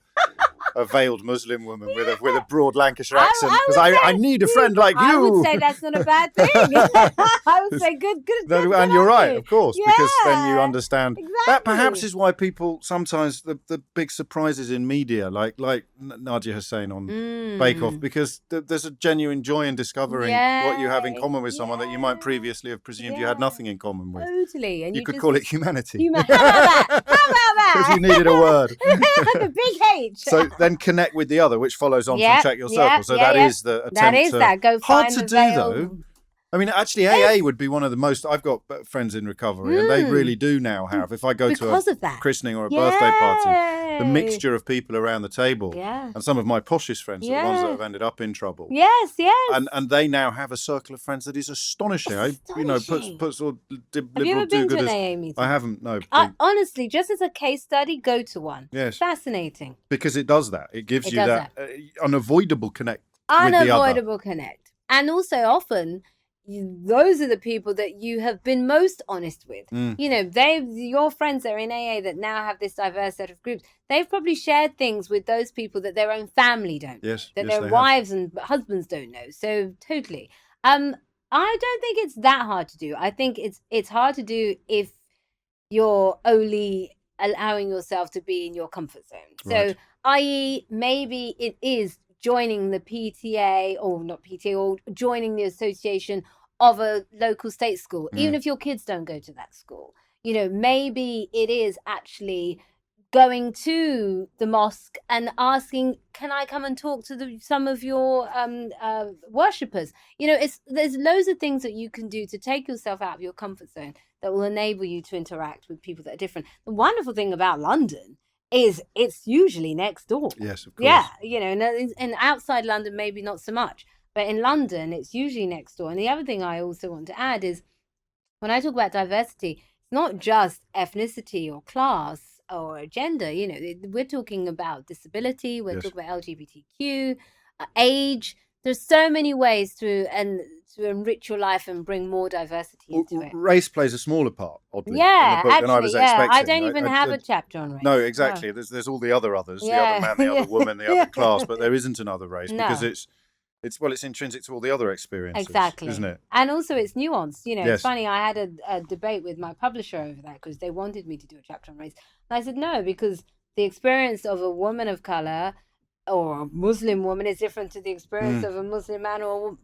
veiled Muslim woman with a broad Lancashire accent, because I need a friend like you. I would say that's not a bad thing. I would say good. And you're right, of course, because then you understand. Exactly. That perhaps is why people sometimes, the big surprises in media, like Nadia Hussain on Bake Off, because there's a genuine joy in discovering what you have in common with someone that you might previously have presumed you had nothing in common with. Totally. And you could call it humanity. How about that? If you needed a word. The big H. So then connect with the other, which follows on from check your circle. So that is the attempt. That is that. Go hard find to the do veil. though. I mean, actually, AA would be one of the most. I've got friends in recovery, and they really do now have. If I go to a christening or a birthday party, the mixture of people around the table, and some of my poshest friends are the ones that have ended up in trouble. Yes. And they now have a circle of friends that is astonishing. Puts all Have you ever been to an AA meeting? I haven't. No. Honestly, just as a case study, go to one. Yes. Fascinating. Because it does that. It gives you that unavoidable connect. With the unavoidable connect, and also often. Those are the people that you have been most honest with. Your friends that are in AA that now have this diverse set of groups, they've probably shared things with those people that their own family don't know, that their wives and husbands don't know. So totally. I don't think it's that hard to do. I think it's hard to do if you're only allowing yourself to be in your comfort zone. Right. So, i.e., maybe it is joining the PTA, or not PTA, or joining the association of a local state school, even if your kids don't go to that school. Maybe it is actually going to the mosque and asking, can I come and talk to some of your worshippers? There's loads of things that you can do to take yourself out of your comfort zone that will enable you to interact with people that are different. The wonderful thing about London is it's usually next door. Yes, of course. Yeah, and outside London, maybe not so much. But in London, it's usually next door. And the other thing I also want to add is when I talk about diversity, it's not just ethnicity or class or gender. We're talking about disability. We're talking about LGBTQ, age. There's so many ways to enrich your life and bring more diversity into it. Race plays a smaller part, oddly, in the Yeah, book than I was actually, yeah. I expecting. don't even have a chapter on race. No, exactly. There's all the other others, the other Yeah, man, the other woman, the yeah. other class, but there isn't another race because No. it's intrinsic to all the other experiences, Exactly. isn't it? And also it's nuanced. It's Yes. funny, I had a debate with my publisher over that because they wanted me to do a chapter on race. And I said no, because the experience of a woman of color or a Muslim woman is different to the experience of a Muslim man or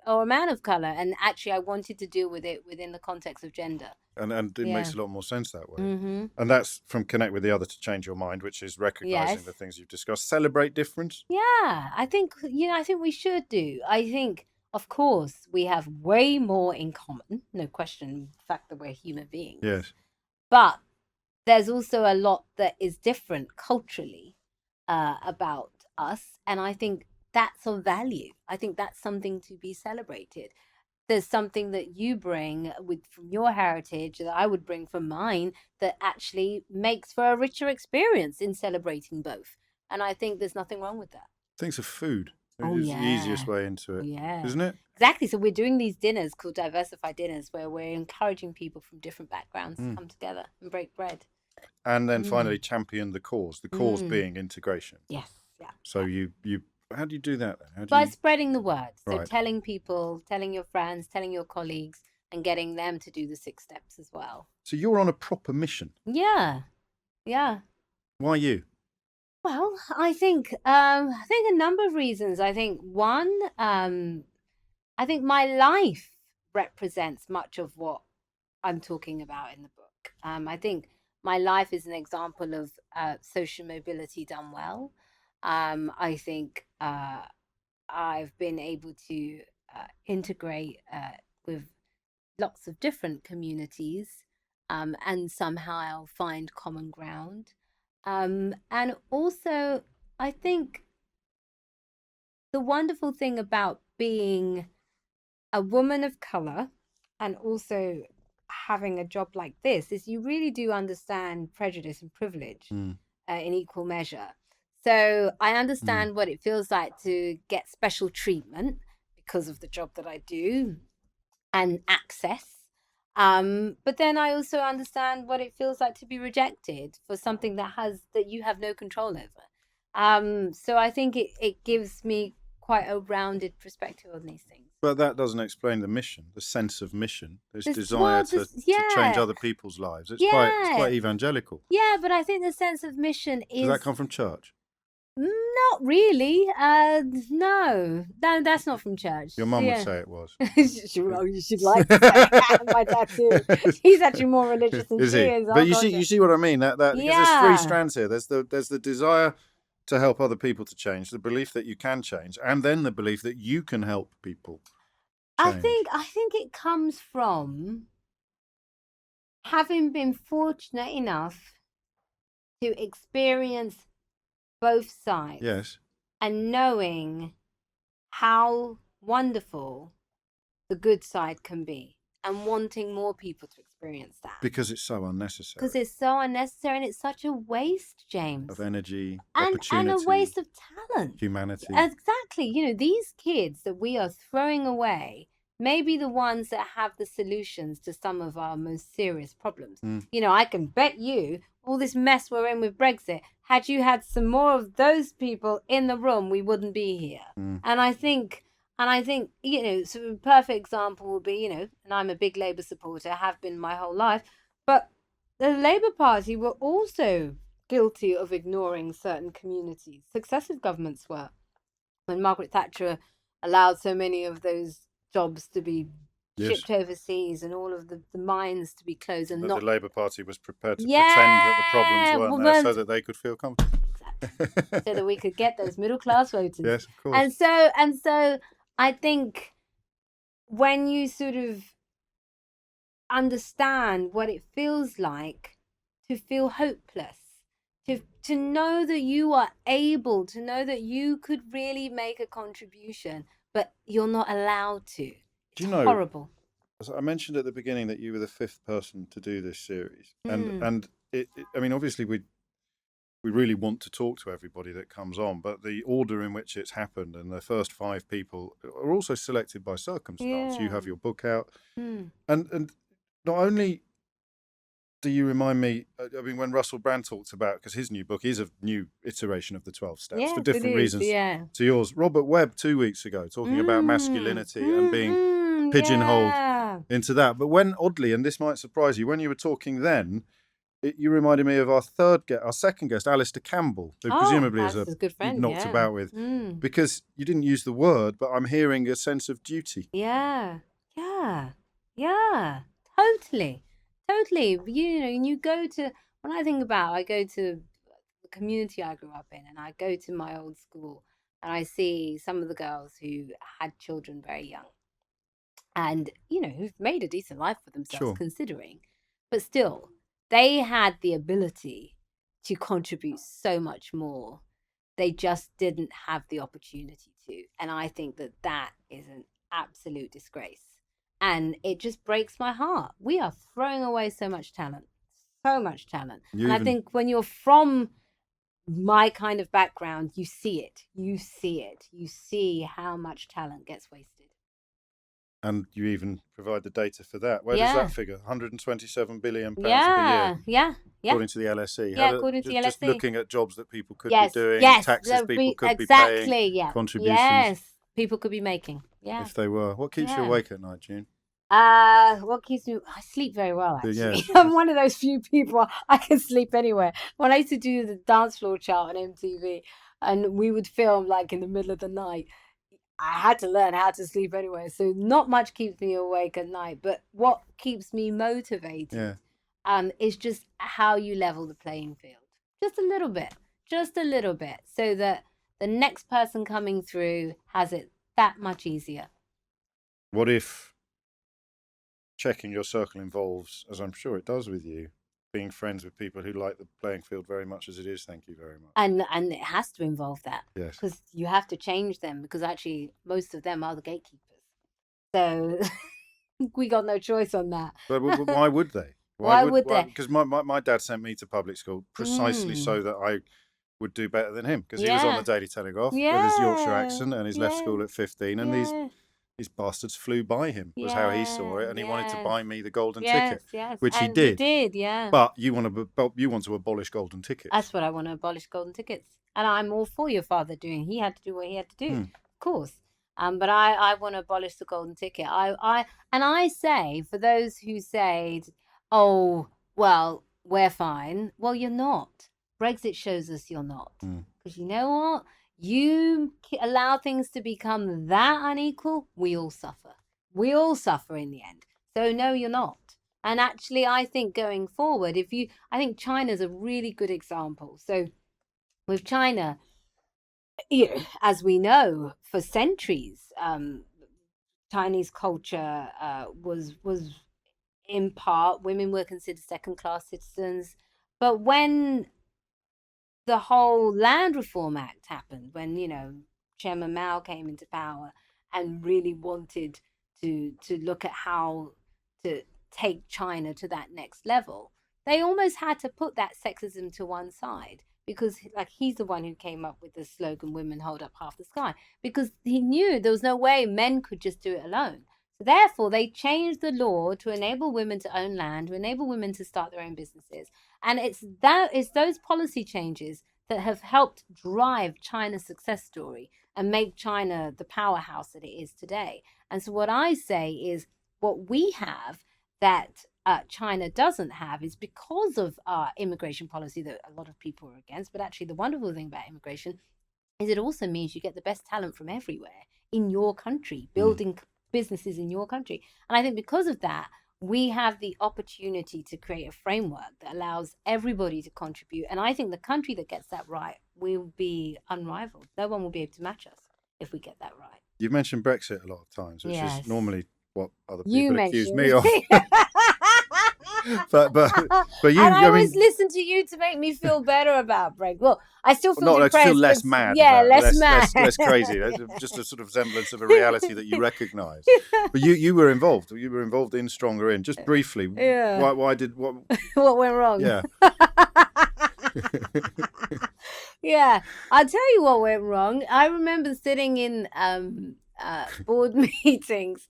a man of color. And actually I wanted to deal with it within the context of gender. And it Yeah. makes a lot more sense that way. Mm-hmm. And that's from Connect with the Other to Change Your Mind, which is recognizing Yes. the things you've discussed. Celebrate difference. Yeah, I think we should do. I think, of course, we have way more in common, no question, the fact that we're human beings. Yes. But there's also a lot that is different culturally about us, and I think that's of value. I think that's something to be celebrated. There's something that you bring from your heritage that I would bring from mine that actually makes for a richer experience in celebrating both. And I think there's nothing wrong with that. Things of food. Oh, It's yeah. the easiest way into it, isn't it? Exactly. So we're doing these dinners called diversified dinners where we're encouraging people from different backgrounds to come together and break bread. And then finally champion the cause being integration. Yes. Yeah. So you how do you do that then? By spreading the word. So Right. telling people, telling your friends, telling your colleagues, and getting them to do the 6 steps as well. So you're on a proper mission. Yeah. Yeah. Why you? Well, I think a number of reasons. I think one, I think my life represents much of what I'm talking about in the book. I think my life is an example of social mobility done well. I think I've been able to integrate with lots of different communities and somehow find common ground. And also, I think the wonderful thing about being a woman of color and also having a job like this is you really do understand prejudice and privilege in equal measure. So I understand what it feels like to get special treatment because of the job that I do and access. But then I also understand what it feels like to be rejected for something that you have no control over. So I think it gives me quite a rounded perspective on these things. But that doesn't explain the mission, the sense of mission, this desire to change other people's lives. It's quite evangelical. Yeah, but I think the sense of mission is... Does that come from church? Not really. No, that's not from church. Your mum would say it was. You should like to say my dad too. He's actually more religious than is she he? is. But you see what I mean? That because there's 3 strands here. There's the desire to help other people to change, the belief that you can change, and then the belief that you can help people change. I think it comes from having been fortunate enough to experience both sides. Yes. And knowing how wonderful the good side can be and wanting more people to experience that. Because it's so unnecessary. Because it's so unnecessary and it's such a waste, James. Of energy, and opportunity. And a waste of talent. Humanity. Exactly. These kids that we are throwing away may be the ones that have the solutions to some of our most serious problems. I can bet you all this mess we're in with Brexit, had you had some more of those people in the room, we wouldn't be here. And I think, so a perfect example would be, and I'm a big Labour supporter, have been my whole life, but the Labour Party were also guilty of ignoring certain communities. Successive governments were. When Margaret Thatcher allowed so many of those jobs to be shipped overseas and all of the mines to be closed, and the Labour Party was prepared to pretend that the problems weren't there so that they could feel comfortable. Exactly. So that we could get those middle class voters. Yes, of course. And so I think when you sort of understand what it feels like to feel hopeless, to know that you are able, to know that you could really make a contribution, but you're not allowed to. Do you know, horrible. I mentioned at the beginning that you were the 5th person to do this series, and I mean, obviously we really want to talk to everybody that comes on, but the order in which it's happened and the first 5 people are also selected by circumstance. You Yeah. have your book out, Mm. and not only do you remind me, I mean, when Russell Brand talks about, because his new book is a new iteration of the 12 steps for Yes, it different is. reasons Yeah. to yours. Robert Webb 2 weeks ago talking about masculinity and being pigeonholed Yeah. into that. But when, oddly, and this might surprise you, when you were talking then, you reminded me of our second guest, Alistair Campbell, who presumably is That's a good you've friend. knocked Yeah. about with, Mm. because you didn't use the word, but I'm hearing a sense of duty. Yeah. Yeah. Yeah. Totally. Totally. You know, and you go to, when I go to the community I grew up in, and I go to my old school, and I see some of the girls who had children very young, and you know, who've made a decent life for themselves, Sure. considering, but still they had the ability to contribute so much more. They just didn't have the opportunity to, and I think that that is an absolute disgrace, and it just breaks my heart. We are throwing away so much talent, so much talent. And I think when you're from my kind of background, you see it, you see how much talent gets wasted. And you even provide the data for that. Where does that figure? 127 billion pounds per year, Yeah. according to the LSE. According to the just LSE. looking at jobs that people could be doing, taxes people could be paying, contributions people could be making. Yeah. if they were. What keeps you awake at night, June? What keeps me? I sleep very well, actually. Yeah. I'm one of those few people, I can sleep anywhere. When I used to do the dance floor chart on MTV, and we would film like in the middle of the night, I had to learn how to sleep anyway. So not much keeps me awake at night, but what keeps me motivated is just how you level the playing field. Just a little bit, so that the next person coming through has it that much easier. What if checking your circle involves, as I'm sure it does with you, being friends with people who like the playing field very much as it is? Thank you very much. And it has to involve that. Yes. Because you have to change them, because actually most of them are the gatekeepers. So we got no choice on that. But why would they? Why would they? Because my dad sent me to public school precisely so that I would do better than him, because he was on the Daily Telegraph with his Yorkshire accent, and he's left school at 15, and these bastards flew by him, was how he saw it, and he wanted to buy me the golden ticket, which he did. But you want to abolish golden tickets. That's what I want to abolish, golden tickets, and I'm all for your father doing. He had to do what he had to do, of course. But I want to abolish the golden ticket. I say, for those who say, oh well, we're fine. Well, you're not. Brexit shows us you're not, because you know what? You allow things to become that unequal, we all suffer. We all suffer in the end. So no, you're not. And actually, I think going forward, I think China's a really good example. So with China, as we know, for centuries, Chinese culture was in part, women were considered second-class citizens. But when the whole Land Reform Act happened, when, Chairman Mao came into power and really wanted to look at how to take China to that next level, they almost had to put that sexism to one side, because he's the one who came up with the slogan, women hold up half the sky, because he knew there was no way men could just do it alone. So therefore, they changed the law to enable women to own land, to enable women to start their own businesses. And it's those policy changes that have helped drive China's success story and make China the powerhouse that it is today. And so what I say is, what we have that China doesn't have is because of our immigration policy that a lot of people are against. But actually, the wonderful thing about immigration is it also means you get the best talent from everywhere in your country, building businesses in your country. And I think because of that, we have the opportunity to create a framework that allows everybody to contribute. And I think the country that gets that right will be unrivaled. No one will be able to match us if we get that right. You've mentioned Brexit a lot of times, which is normally what other people You accuse mentioned me of. but you, and I always listen to you to make me feel better about Brexit. Well, I still feel depressed. I feel less mad. Yeah, less mad. Less crazy. Just a sort of semblance of a reality that you recognise. But you were involved. You were involved in Stronger In. Just briefly. Yeah. What went wrong? Yeah. Yeah, I'll tell you what went wrong. I remember sitting in board meetings,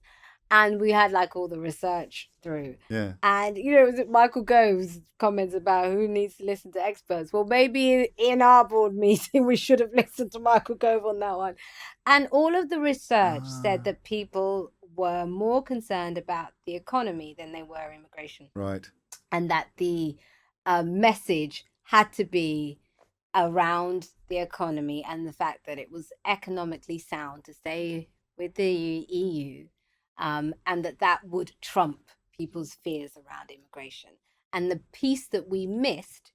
and we had like all the research through. Yeah. And it was Michael Gove's comments about who needs to listen to experts. Well, maybe in our board meeting we should have listened to Michael Gove on that one. And all of the research said that people were more concerned about the economy than they were immigration. Right. And that the message had to be around the economy and the fact that it was economically sound to stay with the EU, and that would trump people's fears around immigration. And the piece that we missed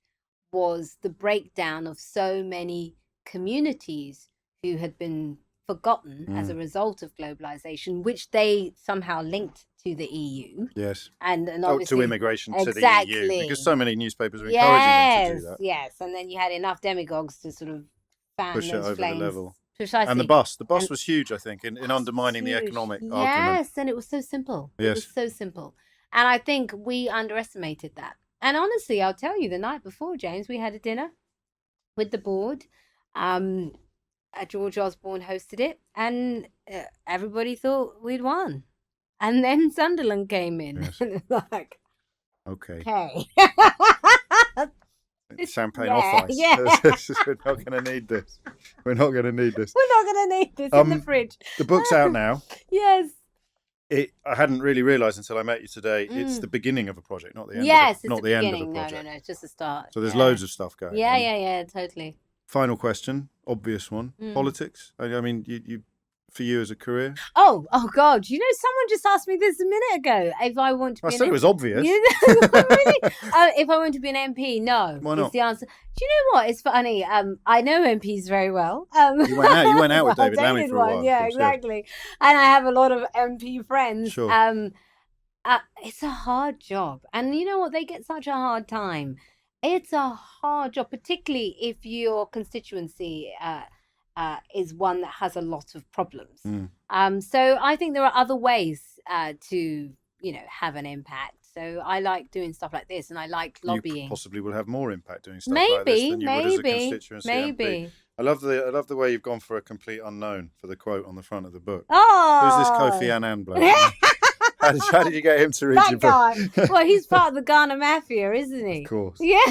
was the breakdown of so many communities who had been forgotten as a result of globalization, which they somehow linked to the EU. Yes. And obviously to immigration to the EU, because so many newspapers were encouraging them to do that. Yes, and then you had enough demagogues to sort of fan Push it those over flames. the level. Precisely. And the bus was huge, I think, in undermining the economic argument. Yes, and it was so simple. Yes. It was so simple. And I think we underestimated that. And honestly, I'll tell you, the night before, James, we had a dinner with the board. George Osborne hosted it, and everybody thought we'd won. And then Sunderland came in. Yes. And it's like, okay. Champagne off ice. Yeah. We're not going to need this. We're not going to need this. We're not going to need this in the fridge. The book's out now. Yes. I hadn't really realised until I met you today. It's the beginning of a project, not the end. Yes, not the end of a project. No, it's just the start. So there's loads of stuff going on. Yeah, totally. Final question, obvious one. Politics. I mean, you for you as a career. Oh God! Someone just asked me this a minute ago. If I want to be, I said it was obvious. Really? If I want to be an MP, no. Why not? Is the answer. Do you know what? It's funny. I know MPs very well. You went out with David Lammy for a while. Yeah, exactly. And I have a lot of MP friends. Sure. It's a hard job, and you know what? They get such a hard time. It's a hard job, particularly if your constituency is one that has a lot of problems. So I think there are other ways to, have an impact. So I like doing stuff like this, and I like lobbying. You possibly will have more impact doing stuff like this than you would as a constituency MP. I love the way you've gone for a complete unknown for the quote on the front of the book. Oh, who's this Kofi Annan bloke? How did you get him to read your book? Well, he's part of the Ghana Mafia, isn't he? Of course. Yeah.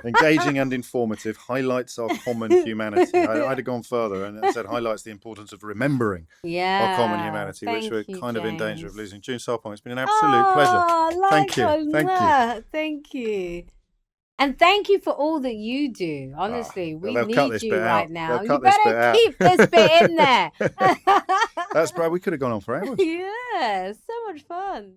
Engaging and informative, highlights our common humanity. I'd have gone further and said highlights the importance of remembering our common humanity, which we're kind of in danger of losing. June Sarpong, it's been an absolute pleasure. Thank you. Thank you. And thank you for all that you do. Honestly, we need you right now. You better keep this bit in there. That's we could have gone on for hours. Yeah, so much fun.